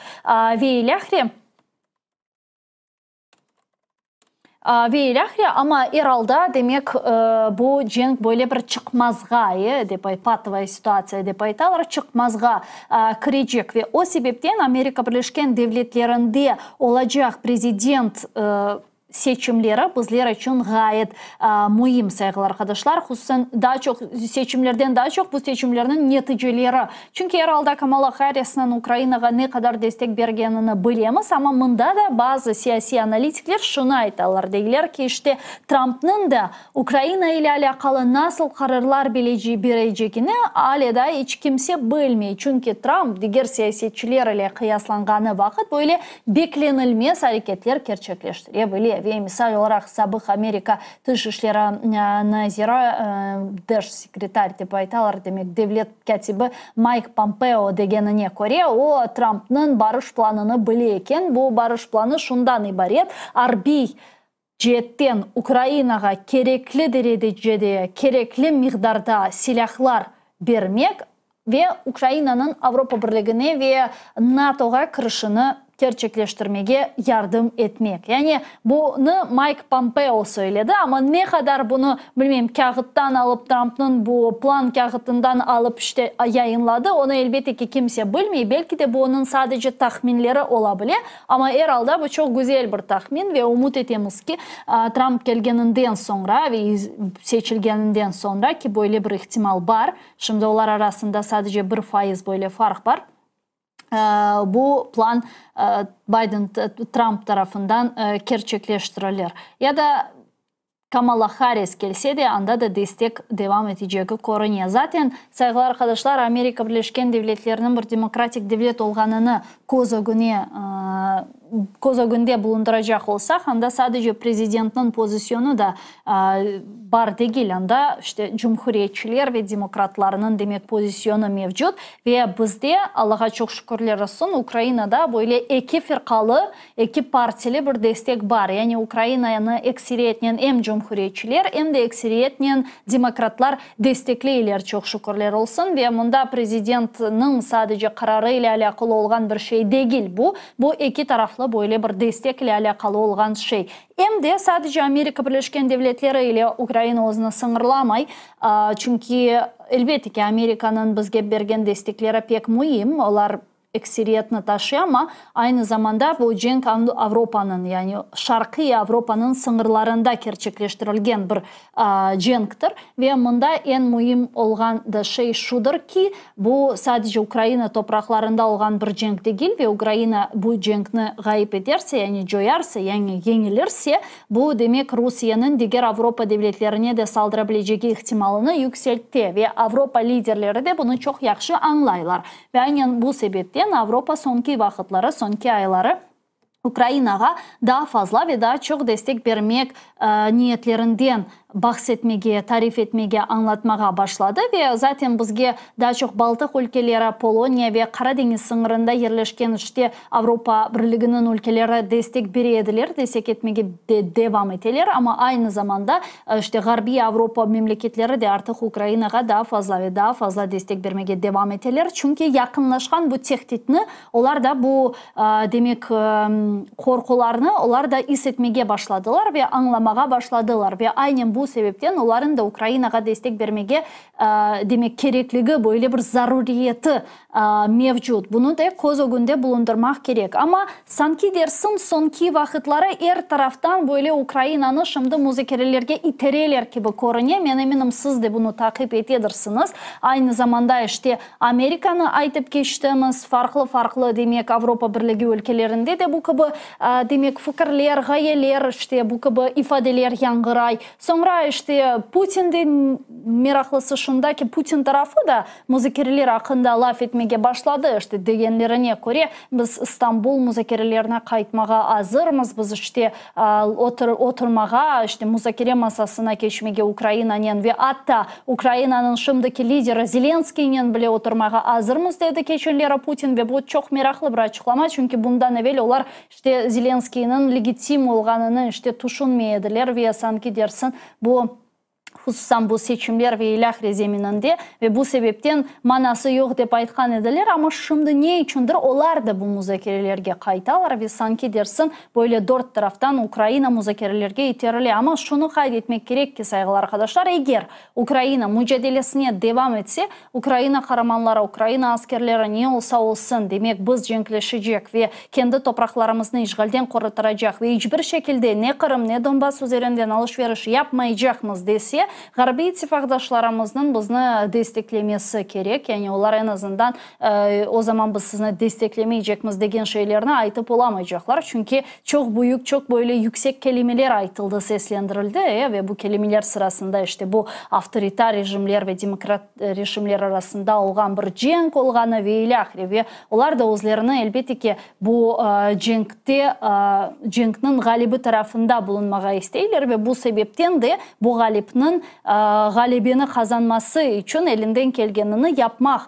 ve ilahri. Ama herhalde demek bu cenk böyle bir çıkmazga patova situatsiya dep aytalar çıkmazga kirecek ve o sebepten Amerika Birleşken Devletleri'nde olacak prezident seçimleri bizler için gayet mühim saygılar arkadaşlar. Hususen daha çok seçimlerden daha çok bu seçimlerin neticeleri. Çünkü herhalde Kamala Harris'in Ukrayna'ya ne kadar destek bergenini bilemiz ama bunda da bazı siyasi analitikler şunu aytalar. Deyler ki işte Trump'nın da Ukrayna ile alakalı nasıl kararlar vereceğini hala hiç kimse bilmiyor. Çünkü Trump diğer siyasetçiler ile kıyaslanğanı vakit böyle beklenilmez hareketler gerçekleştirebiliyor. Ve misal olarak sabık Amerika Dışişleri Naziri Dış Sekreter dep aytalar demek devlet katibi Mike Pompeo degenine göre o Trump'nın barış planını biliyken bu barış planı şundan ibaret. Harbi cihetten Ukrayna'ya gerekli derecede, gerekli miktarda silahlar vermek ve Ukrayna'nın Avrupa Birliği'ne ve NATO'ya kirişini gerçekleştirmeye yardım etmek. Yani bunu Mike Pompeo söyledi ama ne kadar bunu bilmem kağıttan alıp Trump'ın bu plan kağıtından alıp işte yayınladı onu elbette ki kimse bilmiyor. Belki de bu onun sadece tahminleri olabilir ama herhalde bu çok güzel bir tahmin ve umut etimiz ki Trump gelgeninden sonra ve seçilgeninden sonra ki böyle bir ihtimal var. Şimdi onlar arasında sadece 1% böyle fark var. Bu plan Biden-Trump tarafından gerçekleştirilir. Ya da Kamala Harris gelse de anda da destek devam edeceği görünüyor. Zaten saygılar arkadaşlar Amerika Birleşken Devletleri'nin bir demokratik devlet olganını göz önünde bulunduracak olsak anda sadece prezidentin pozisyonu da var değil. Anda işte cumhuriyetçiler ve demokratlarının demek pozisyonu mevcut ve bizde Allah'a çok şükürler olsun Ukrayna'da böyle iki firkalı, iki partili bir destek var. Yani Ukrayna'nı ekseriyetle hem cumhuriyetçiler hem de ekseriyetle demokratlar destekliyorlar çok şükürler olsun ve bunda prezidentinin sadece kararı ile alakalı olan bir şey değil bu. Bu iki taraflı böyle bir destekle alakalı olan şey. Hem de sadece Amerika Birleşken Devletleri ile Ukrayna o'zini sınırlamay. Çünkü elbette ki Amerika'nın bizge bergen destekleri pek mühim. Onlar ekseriyetini taşıyor ama aynı zamanda bu cenk Avrupa'nın yani Şarkı Avrupa'nın sınırlarında gerçekleştirilgen bir cenktir ve bunda en mühim olan da şey şudur ki bu sadece Ukrayna topraklarında olan bir cenk değil ve Ukrayna bu cenkni gayip ederse yani joyarsa yani yenilirse bu demek Rusya'nın diğer Avrupa devletlerine de saldırabileceği ihtimalini yükseltti ve Avrupa liderleri de bunu çok yaxşı anlaylar ve aynen bu sebepten Avrupa sonki vakitleri, sonki ayları Ukrayna'ya daha fazla ve daha çok destek vermek niyetlerinden bahsetmege, tarif etmege, anlatmaga başladı ve zaten bizge daha çok Baltık ülkeleri, Polonya ve Karadeniz sınırında yerleşken işte Avrupa Birliği'nin ülkeleri destek berediler, destek etmege devam ettiler ama aynı zamanda işte Garbi Avrupa memleketleri de artık Ukrayna'ya daha fazla ve daha fazla destek vermege devam ettiler. Çünkü yakınlaşkan bu tehditini onlar da bu demek korkularını onlar da hissetmege başladılar ve anlamaya başladılar ve aynen bu sebepten onların da Ukrayna'ya destek vermege demek gerekliliği böyle bir zaruriyeti mevcut. Bunu da göz önünde bulundurmak gerek. Ama sanki dersin sonki vakitlara her taraftan böyle Ukrayna'nı şimdi müzakerelerge itereler gibi görünüyor. Ben eminim siz de bunu takip ediyorsunuz. Aynı zamanda işte Amerika'nı aytıp geçtiğimiz farklı demek Avrupa Birliği ülkelerinde de bu gibi demek fikirler, gayeler işte bu gibi ifadeler yankıray. Sonra işte Putin'de meraklısı şunda ki Putin tarafı da müzakereler hakkında laf etmeye başladı. İşte degenlerine göre biz İstanbul müzakerelerine kayıtmağa hazırmız. Biz işte oturmağa işte müzakere masasına geçmeye Ukrayna'nın ve hatta Ukrayna'nın şimdiki lideri Zelenskiy'nin bile oturmağa hazırmız dedi geçenlere Putin ve bu çok meraklı bir açıklama. Çünkü bundan evvel onlar işte Zelenskiy'nin legitim olganını işte düşünmeyediler ve sanki dersin bu hususan bu seçimler ve ilahri zemininde ve bu sebepten manası yok dep aytkan ediler ama şimdi ne içindir onlar da bu müzakerelerge kaytalar ve sanki dersin böyle dört taraftan Ukrayna müzakerelerge iterili ama şunu kaydetmek gerek ki saygılı arkadaşlar eğer Ukrayna mücadelesine devam etse Ukrayna kahramanları, Ukrayna askerleri ne olsa olsun demek biz cenkleşecek ve kendi topraklarımızı işgalden kurtaracak ve hiçbir şekilde ne Kırım ne Donbas üzerinden alışveriş yapmayacakmız dese Garbi ittifakdaşlarımızın bizni desteklemesi gerek. Yani onlar en azından o zaman biz sizni desteklemeyecekmiz degen şeylerini aytıp olamayacaklar. Çünkü çok büyük, çok böyle yüksek kelimeler aytıldı, seslendirildi ve bu kelimeler sırasında işte bu avtoritar rejimler ve demokrat rejimler arasında olgan bir cenk olganı ve ilahri ve onlar da özlerini elbette ki bu cenknin galibi tarafında bulunmağa isteyirler ve bu sebepten de bu galipnin galibini kazanması için elinden gelgenini yapmak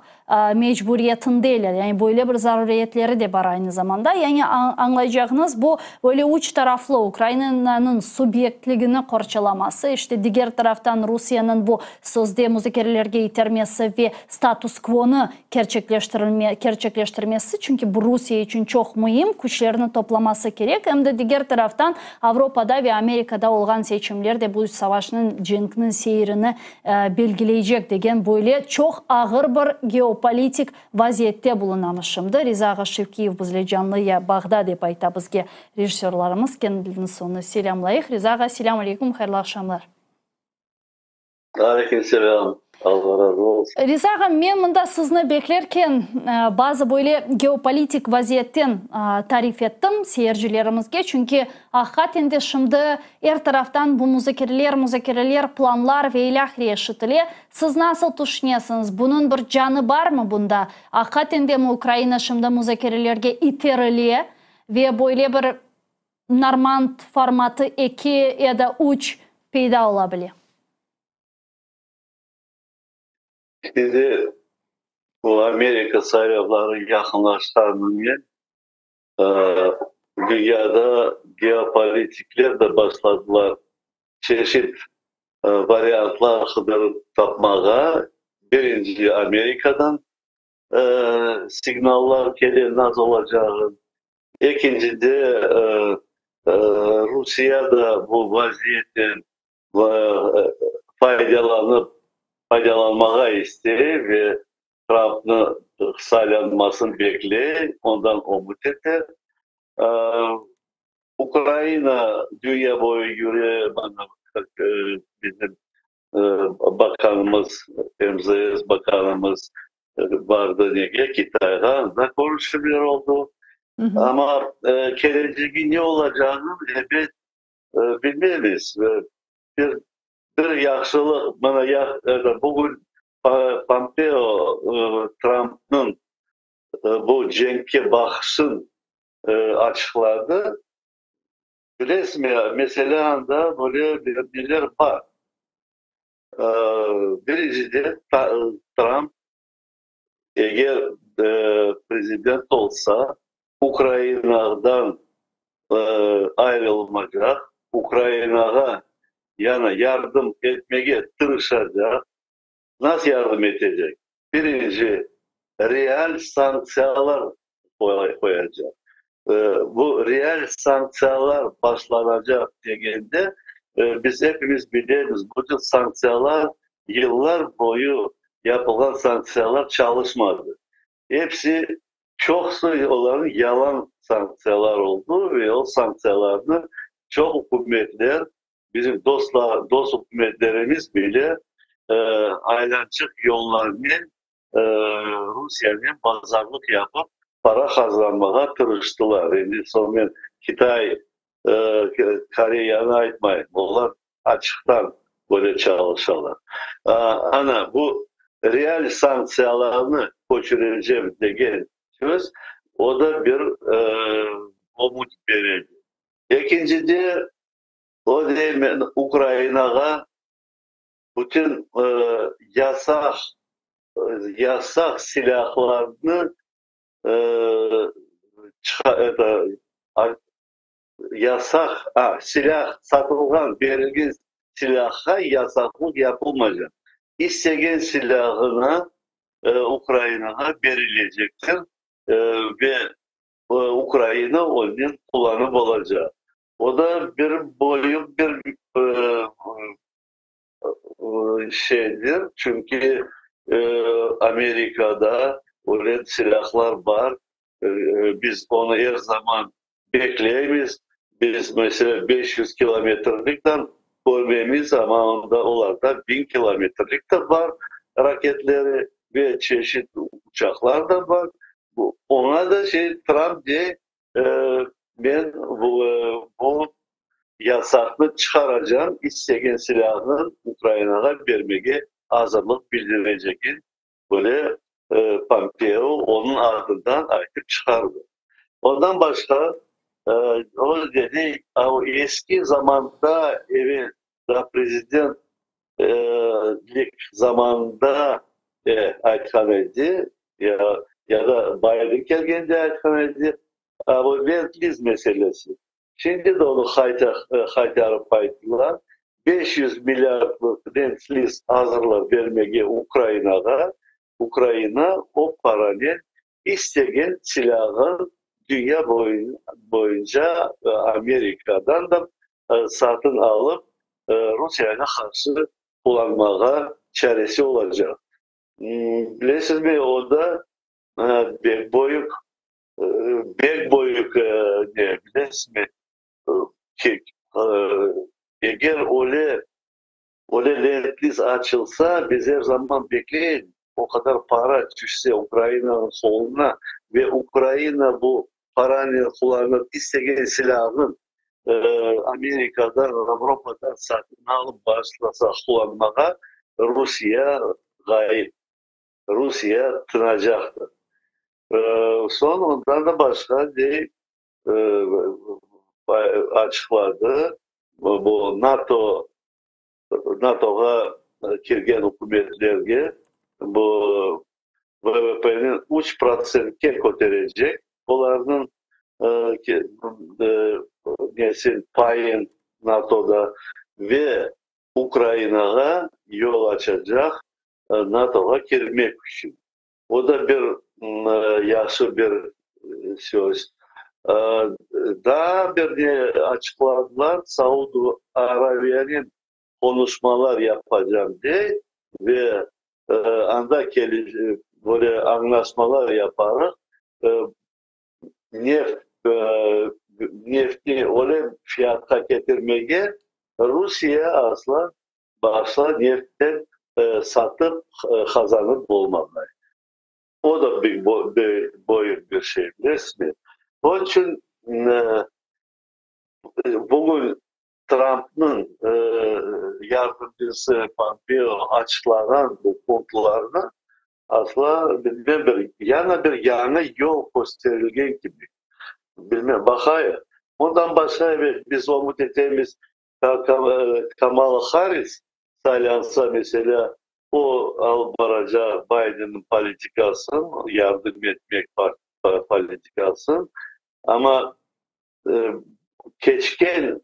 mecburiyetindeyler. Yani böyle bir zaruriyetleri de var aynı zamanda. Yani anlayacağınız bu böyle uç taraflı Ukrayna'nın subyektliğini korçalaması, işte diğer taraftan Rusya'nın bu sözde müzakerelerge itermesi ve status quo'nu gerçekleştirmesi. Çünkü bu Rusya için çok mühim, güçlerini toplaması gerek. Hem de diğer taraftan Avrupa'da ve Amerika'da olan seçimler de bu savaşın cenkinin seyrini belgileyecek degen böyle çok ağır bir geopolitik vaziyette bulunanışımdı. Riza Şevkiyev bizle canlıya Bağda dep ayta bizge rejissörlarımız kendiliğinin sonuna selamlayıq. Riza selam aleyküm, hayırlı akşamlar. Aleyküm selam. Allah razı olsun. Riza men mında sizni beklerken bazı böyle geopolitik vaziyetten tarif ettim seyircilerimizge. Çünkü hakikaten de şimdi her taraftan bu müzakereler, planlar ve ilahri eşitili. Siz nasıl düşünüyorsunuz? Bunun bir canı var mı bunda? Hakikaten de mi Ukrayna şimdi müzakerelerge iterili ve böyle bir Normand formatı 2 ya da 3 peyda olabilir? Şimdi bu Amerika sayıları yakınlaştığının dünyada geopolitikler de başladılar. Çeşit varyantlar tapmağa. Birinci Amerika'dan signallar gelir nasıl olacağı. İkinci de Rusya da bu vaziyetten faydalanmağa ister ve Trump'ın saylanmasını bekler. Ondan umut eder. Ukrayna dünya boyu yürüyor. Bizim bakanımız, MZS bakanımız vardı diye Kitay'da da konuşuyor oldu. Ama geleceğin ne olacağını evet bilmeyiz. Bir yaxşılık bana bugün Pompeo Trump'ın bu cenke bakışın açıkladı. Resmi mesela da böyle bilgiler var. Birincisi Trump eğer prezident olsa Ukrayna'dan ayrılmayacak, Ukrayna'ya yani yardım etmeye tırışacak. Nasıl yardım edecek? Birinci, real sanksiyalar koyacak. Bu real sanksiyalar başlanacak dediğinde biz hepimiz biliyoruz. Bu tür sanksiyalar yıllar boyu yapılan sanksiyalar çalışmadı. Hepsi çok sayıların yalan sanksiyalar oldu ve o sanksiyalarda çok hükümetler, bizim dost hükümetlerimiz bile ayrıcılık yollarını Rusya'nın pazarlık yapıp para kazanmaya tırıştılar. Yani sonra Kitay, Kore'ye aytmayın. Onlar açıktan böyle çalışıyorlar. Ana bu real sanksiyalarını koçuracağım деген söz, o da bir umut verici. İkincisi, o değil Ukrayna'ya bütün yasak silahlarını silah satılgan verilgen silaha yasaklık yapılmayacak. İsteyen silahına Ukrayna'ya verilecektir ve Ukrayna onun kullanım olacak. O da bir boyun bir şeydir. Çünkü Amerika'da öyle silahlar var. Biz onu her zaman bekleyemeyiz. Biz mesela 500 kilometrelikten görmeyiz ama onlarda 1000 kilometrelik de var raketleri ve çeşitli uçaklar da var. Ona da Trump diye ben bu yasaklı çıkaracağım, isteyen silahını Ukrayna'ya vermeye hazırlık bildirecek. Böyle Pompeo onun ardından artık çıkardı. Ondan başka o dedi, o eski zamanda prezidentlik zamanında aytkan edi ya da Biden gelgende aytkan edi. Bu Lend-Lease meselesi. Şimdi de onu haytarıp ayttılar. 500 milyarlık Lend-Lease hazırlar vermeye Ukrayna o paranın isteyen silahı dünya boyunca Amerika'dan da satın alıp Rusya'ya karşı kullanmaya çaresi olacak. Bilirsiniz mi, o da bel boyuk ne bilirsiniz mi? Eğer öyle Lend-Lease açılsa biz her zaman bekleyin. O kadar para düşse Ukrayna'nın soluna ve Ukrayna bu paranı kullanıp isteyen silahın Amerika'dan, Avrupa'dan satın alıp başlasa kullanmaya Rusya tınacaktır. Son ondan da başka açıkladı. Bu NATO'ya kirgen hükümetlerge bu VVP'nin 3% koterecek. Onların payın NATO'da ve Ukrayna'ya yol açacak NATO'ya girmek için. O da bir yaxşı bir söz. Daha bir de açıkladılar, Saudi Arabia'nın konuşmalar yapacağım diye ve anda böyle anlaşmalar yaparak nefti öyle fiyata getirmeye Rusya asla başla neftten satıp kazanıp olmalı. O da bir boyut bir şey resmi. Onun için bugün Trump'ın yardımcısı Pompeo açıklanan bu konularını aslında bir yol gösterilgen gibi. Bilmem, bakayım. Ondan başka evet, biz umut ettiğimiz Kamala Harris saylansa mesela o albaraca Biden'ın politikasın, yardım etmek politikasın. Ama keçken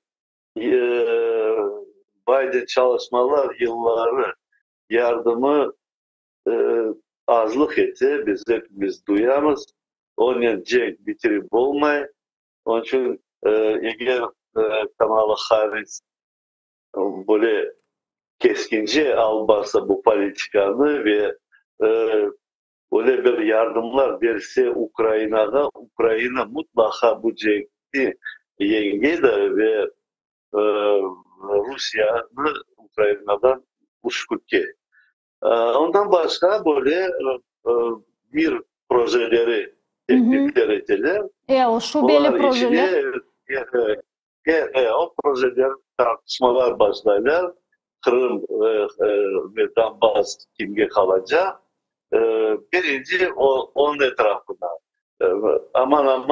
Biden çalışmalar yılları yardımı azlık etti. Biz hepimiz duyarız. Onun cenk bitirip olmay. Onun için eğer Kamala Harris böyle keskince albarsa bu politikanı ve öyle bir yardımlar verse Ukrayna'da, Ukrayna mutlaka bu cenkti yengedi ve Rusya'nı Ukrayna'dan uçkutti. Ondan başka böyle bir projeleri teklifler ettiler. O şubeli projeler. O projeler tartışmalar başlarlar. Kırım ve Donbas kimge kalacak. Birinci onun etrafında. Aman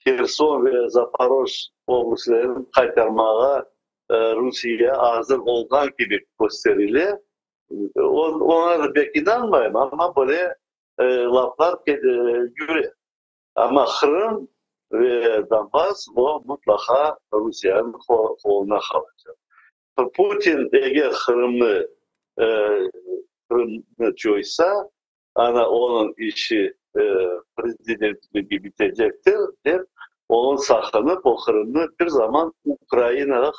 Kherson ve Zaporoj oblaslarını kaytarmaya Rusya'ya hazır olan gibi gösterilir. Ona da pek inanmayayım ama böyle laflar yürüyor. Ama Kırım ve Donbas o mutlaka Rusya'nın koluna kalacak. Putin eğer Kırım'ı çoysa onun işi prezidentliği bitecektir. Onun sakınıp o Kırım'ı bir zaman Ukrayna'ya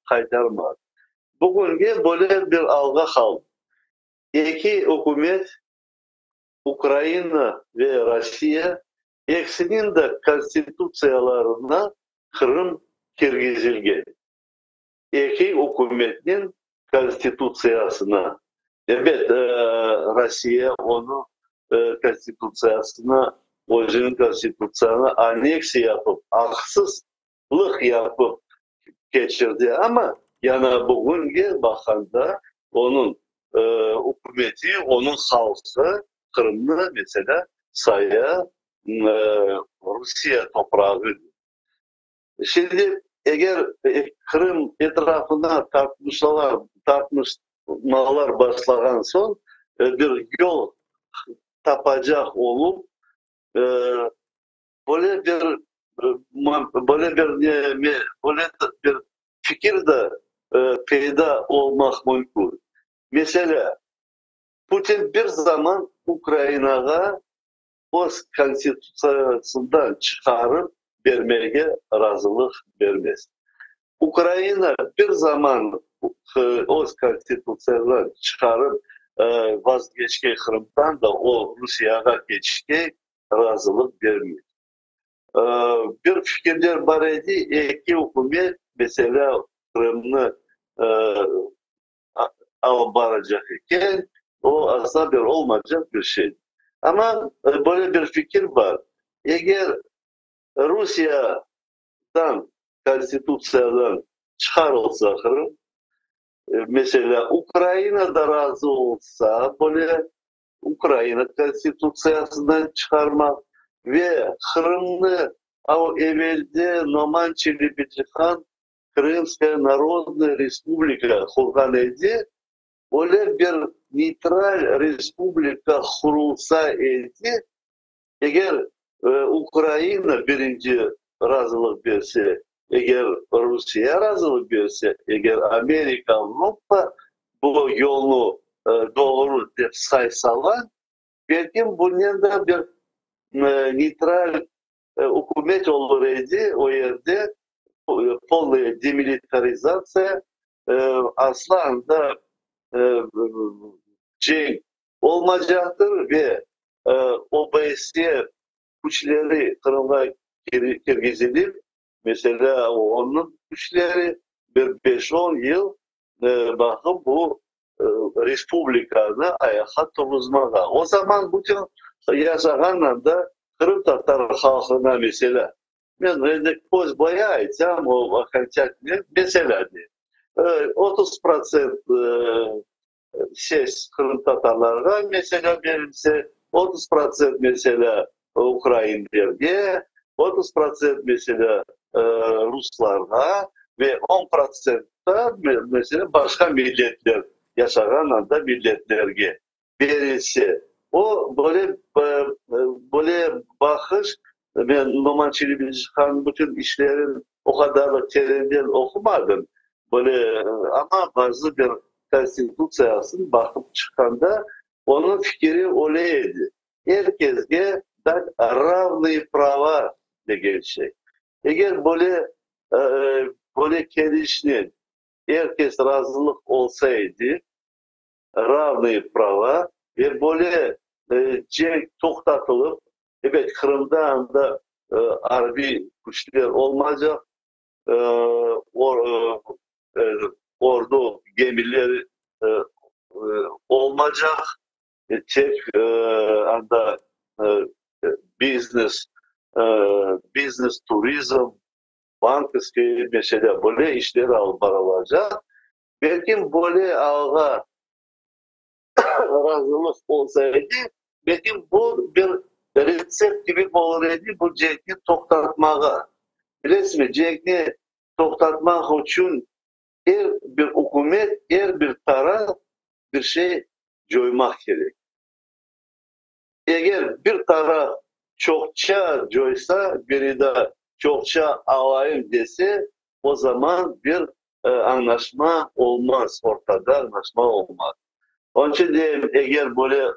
kaytarmaz. Bugün böyle bir algı kaldı. İki hükümet Ukrayna ve Rusya ikisinin de konstitüsyalarına Kırım kirgizilgen. İki hükümetin konstitüsyasına. Evet, Rusya onu konstitüsyasına, özünün konstitüsyasına aneksi yapıp, haksızlık yapıp geçirdi. Ama yana bugün bakanda onun hükümeti, onun halkı Kırım'ı mesela saya Rusya toprağı. Şimdi eğer Kırım etrafında tartışmalar başlayan son bir yol tapacak olup böyle bir fikir de peyda olmak mümkün. Mesela Putin bir zaman Ukrayna'ya o konstitüsyasından çıkarıp vermeye razılık vermez. Ukrayna bir zaman o konstitüsyadan çıkarıp vazgeçke Kırım'dan da o Rusya'ya geçke razılık vermiyor. Bir fikirler var idi, iki hükümet mesela Kırım'ı alacak iken o aslında bir olmayacak bir şey. Ama böyle bir fikir var. Eğer Rusya'dan, konstitüsyadan çıkarılsa Kırım, mesela Ukrayna'da razı olsa böyle Ukrayna konstitüsyasından çıkarmak ve Kırım'ı o evvelde Nomançeli Petrihan Krımskaya Narodная Respublika kurgan idi. Öyle bir neytral respublika kurulsa idi. Eğer Ukrayna birinci razılık verse, eğer Rusya razılık verse, eğer Amerika, Avrupa bu yolu doğru saysalar, belki bunun da bir neytral hükümet olur idi o yerde, polная demilitarizatsiya aslında cenk olmayacaktır ve OBSE güçleri Kırım'a kirgizilip mesela onun güçleri bir 5-10 yıl bakın bu Respublika'nı ayağa tutmaya. O zaman bütün yaşanan da Kırım Tatar halkına mesela ben redaktöz bayağı etsem o окончательно mesela diye. 30% ses Kırım Tatarlarına mesela verilse 30% mesela Ukraynalılarga, 30% mesela Ruslarga, ve 10%'da mesela başka milletler yaşayan anda milletlerge verilse o böyle bakış ben Nomançili çıkan bütün işlerin o kadar da terinden okumadım. Böyle ama bazı bir konstitusiyasını bakıp çıkanda onun fikri öyleydi. Herkese равные права деген şey. Eğer böyle gelişti, herkes razılık olsaydı равные права ve böyle cenk toktatılıp evet Kırım'da da harbi güçler olmayacak, ordu gemileri olmayacak, tek anda business turizm, bankası mesela böyle işler alıp barılacak. Belki böyle alga razılık olsaydı, belki bu bir resept gibi olurdu bu cengi toktatmağa. Bilirsiniz mi? Cengi toktatmak için her bir hükümet, her bir taraf bir şey coymak gerek. Eğer bir taraf çokça coysa, biri de çokça alayım dese, o zaman bir anlaşma olmaz, ortada anlaşma olmaz. Onun için diyeyim, eğer böyle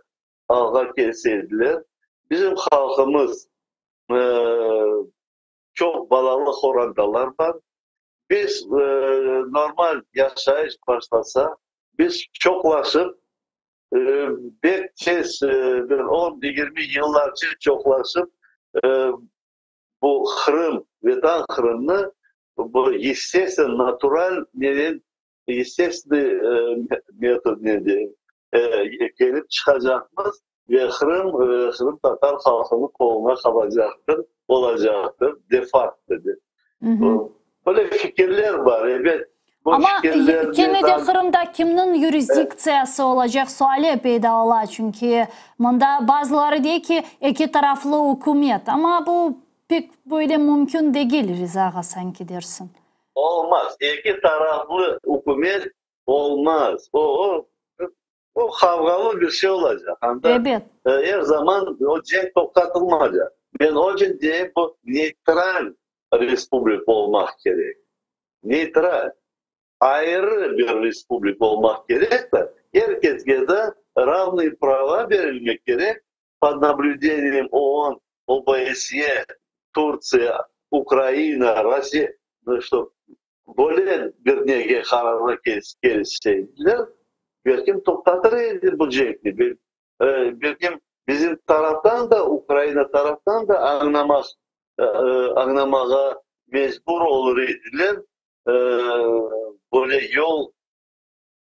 alga kelseydiler, bizim halkımız çok balalık orandalar var. Biz normal yaşayış başlasa, biz çoklaşıp belki 10-20 yıllarca çoklaşıp bu Kırım ve Dağ Kırım'ı bu естественно, natural естественный metod gelip çıkacağımız ve Kırım Tatar halkının koluna olacaktır, de facto dedi. Böyle fikirler var, evet. Ama Kennedy Kırım'da kimin jurisdiksiyası olacak suali peyda ola. Çünkü bunda bazıları diyor ki iki taraflı hükümet. Ama bu pek böyle mümkün değil Rıza sanki dersin. Olmaz. İki taraflı hükümet olmaz. O kavgalı bir şey olacak. Evet. Her zaman o cenk tokatılmayacak. Ben o için diyeyim bu neytral respublik olmak gerek. Neytral. Ayrı bir respublik olmak gerek de herkese de равные права verilmek gerek. Под наблюдением ООН, ОБСЕ, Turция, Ukrayna, Rusya, böyle bir nege kararına gelişseydiler, belki toktatır bu cengi. Belki bizim taraftan da, Ukrayna taraftan da anlamağa mecbur olur ediler. Böyle yol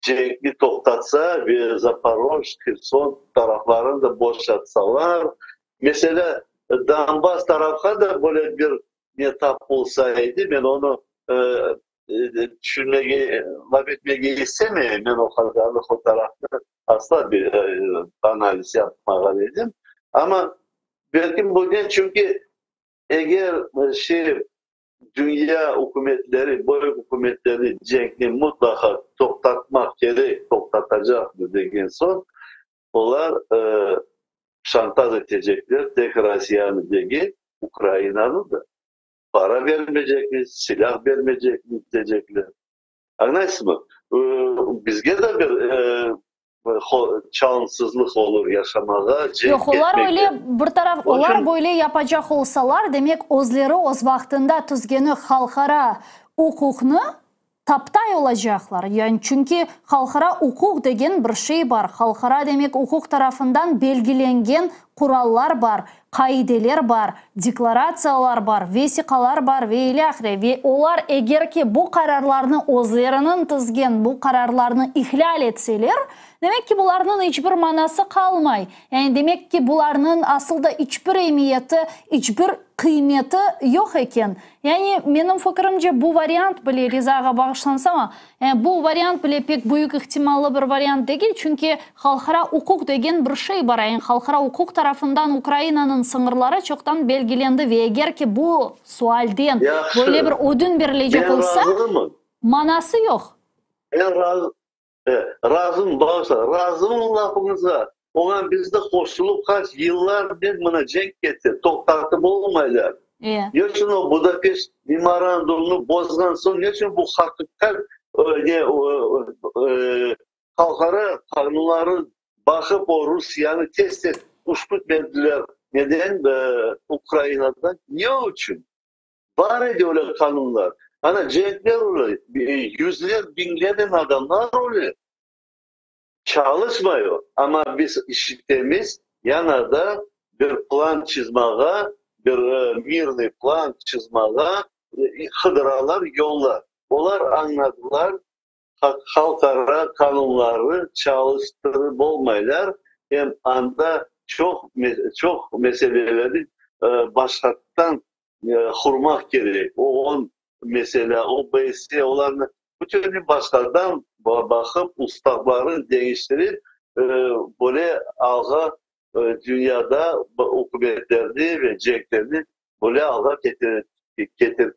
cengi toktatsa ve Zaporoj, Kherson taraflarını da boşaltsalar, mesela Donbas tarafı da böyle bir etap olsaydı, ben onu laf etmeye istemeyeyim. Ben o kadarlık o tarafta asla bir analiz yapmağa dedim. Ama belki bugün çünkü eğer dünya hükümetleri, bu hükümetleri cengi mutlaka toktatmak gerek, toktatacaktır degen son, onlar şantaj edecekler, tekrar Rusya'nı degen, Ukrayna'nı da para vermeyecekler, silah vermeyecekler diyecekler. Anlarsınız mı? Bizge de bir şanssızlık olur yaşamağa. Yok, onlar öyle bir taraf, onlar böyle yapacak olsalar demek özleri öz vaktinde tüzgeni halkara hukukunu taptay olacaklar. Yani çünkü halkara hukuk degen bir şey var. Halkara demek hukuk tarafından belgilengen kurallar var, kaideler var, deklaratsiyalar var, vesikalar var ve ilahire. Ve onlar eğer ki bu kararlarını özlerinin tüzgen bu kararlarını ihlal etseler, demek ki bunların hiçbir manası kalmay. Yani demek ki bunların aslında hiçbir emniyeti, hiçbir kıymeti yok eken. Yani benim fikrimce bu variant bile Rizaga bağışlansa ama yani bu variant bile pek büyük ihtimalle bir variant değil. Çünkü halkara hukuk degen bir şey var. Yani halkara hukuk tarafından Ukrayna'nın sınırları çoktan belgilendi ve eğer ki bu sualden böyle bir ödün verilecek olsa manası yok. Ben razım bağırsa, razımın lafınıza. Ona bizde koşulup kaç yıllar bir buna cenk getir. Toktatıp olmaylar. Yaşın o Budapest memorandumunu bozgan son, yaşın bu hakikat halkara kanunları bakıp o Rusya'nı test et, uçkut verdiler. Neden? Ukrayna'da. Niye için? Var ediyorlar kanunlar. Hani cenkler oluyor. Yüzler, binlerden adamlar oluyor. Çalışmıyor. Ama biz işittiğimiz yanada bir plan çizmeye, bir mirli plan çizmeye hıdıralar, yollar. Onlar anladılar. Halkara kanunları çalıştırıp olmaylar. Hem anda çok meseleleri başlattan kurmak gerek. Mesela o BS olanı bütün başlardan bakıp ustaları değiştirip böyle alga dünyada hükümetlerini ve cenklerini böyle alga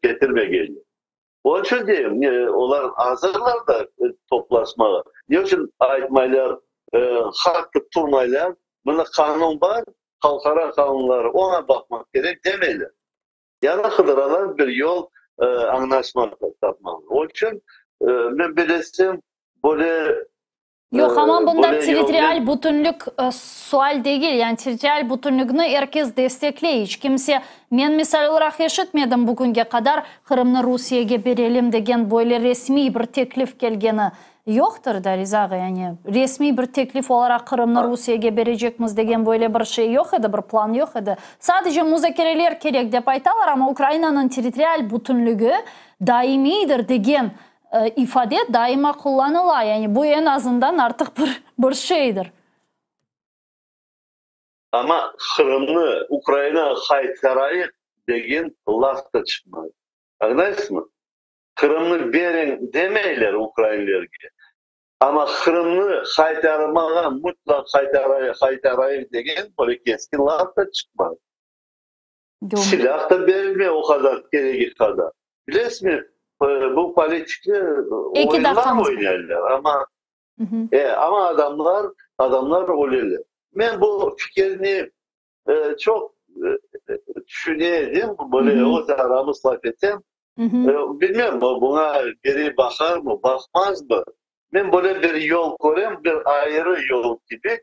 getirme geliyor. Onun için diyeyim, onlar hazırlar da toplaşmalar. Niye için aytmaylar, hak tutturmaylar, buna kanun var, halkara kanunları, ona bakmak gerek demeyle. Yana hıdıralar bir yol anlaşma tapmalı. Onun için ben bilesem böyle yok ama bunda territorial bütünlük sual değil. Yani territorial bütünlüğünü herkes destekleyici. Hiç kimse, men misal olarak eşitmedim bugüne kadar Kırım'ı Rusya'ya verelim degen böyle resmi bir teklif gelgeni yoktur da Rizağa. Yani resmi bir teklif olarak Kırım'ı Rusya'ya verecekmiz degen böyle bir şey yok idi, bir plan yok idi. Sadece müzakereler gerek dep aytalar ama Ukrayna'nın territorial bütünlüğü daimidir degen ifade daima kullanılıyor. Yani bu en azından artık bir şeydir. Ama Kırım'ı Ukrayna kaytarayık degen laf da çıkmadı. Anladınız mı? Kırım'ı verin demeyler Ukraynalılarga. Ama Kırım'ı kaytarmağa mutlak kaytarayık degen böyle keskin laf da çıkmadı. Silah da verilmiyor o kadar gereği kadar. Biliyorsun mi? Bu politikler oyunlar oynarlar ama adamlar oluyorlar. Ben bu fikrini çok düşünüyordum. Böyle o zaramı sohbetim. Bilmiyorum buna biri bakar mı, bakmaz mı? Ben böyle bir yol koyayım, bir ayrı yol gibi.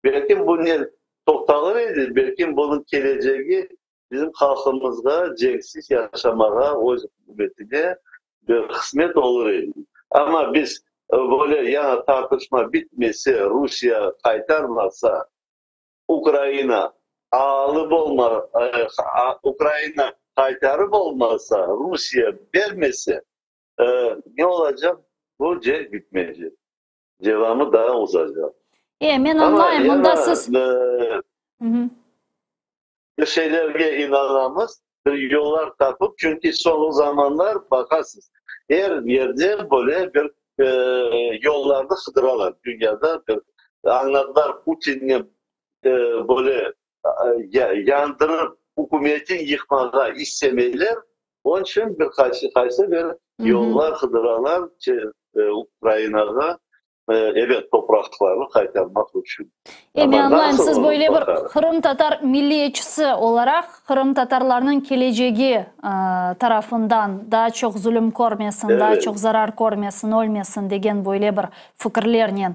Belki bunu toktalarıydı. Belki bunun geleceği bizim halkımızda cenksiz yaşamaya, o hükümetine bir kısmet olur. Ama biz böyle yana tartışma bitmesi, Rusya kaytarmasa, Ukrayna alıp Ukrayna kaytarıp olmasa, Rusya vermese ne olacak? Bu cenk bitmeyecek. Cevabı daha uzayacak. Men anlayayım. Bunda siz... Bir şeylerge inanamaz, bir yollar tapıp çünkü son zamanlar bakarsınız. Her yerde böyle bir yollarda hıdıralar. Dünyada bir, anladılar Putin'i böyle yandırıp hükümetin yıkmaya istemeyler. Onun için birkaç bir yollar hıdıralar Ukrayna'da evet topraklarını kaytarmak için. Ben anlayayım, siz böyle bir Kırım Tatar milliyetçisi olarak Kırım Tatarlarının geleceği tarafından daha çok zulüm görmesin, daha çok zarar görmesin, olmasın degen böyle bir fikirlerle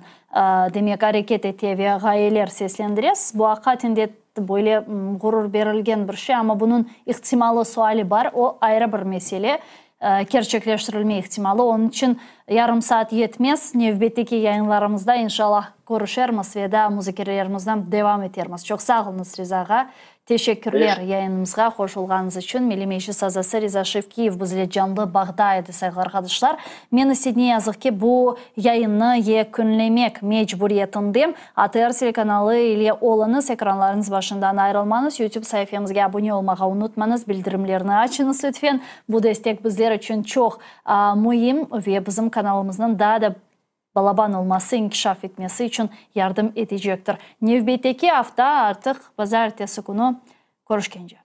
demek hareket ete ve gayeler seslendiresiz. Bu hakikaten böyle gurur verilgen bir şey ama bunun ihtimalı suali var. O ayrı bir mesele. Gerçekleştirilme ihtimali. Onun için yarım saat yetmez. Növbetteki yayınlarımızda inşallah görüşürüz ve daha müzakerelerimizden devam ederiz. Çok sağ olunuz Rizağa. Teşekkürler yayınımızga koşulganınız için. Milli Meclis Azası Riza Şevkiyev bizle canlı bağda edi sayılı arkadaşlar. Men istediğine yazık ki bu yayını yekünlemek mecburiyetindeyim. ATR telekanalı ile olanız ekranlarınız başından ayrılmanız. YouTube sayfamızga abone olmağı unutmanız. Bildirimlerini açınız lütfen. Bu destek bizler için çok mühim ve bizim kanalımızın daha da balaban olması, inkişaf etmesi için yardım edecektir. Növbetteki hafta artık pazartesi günü Görüşkence.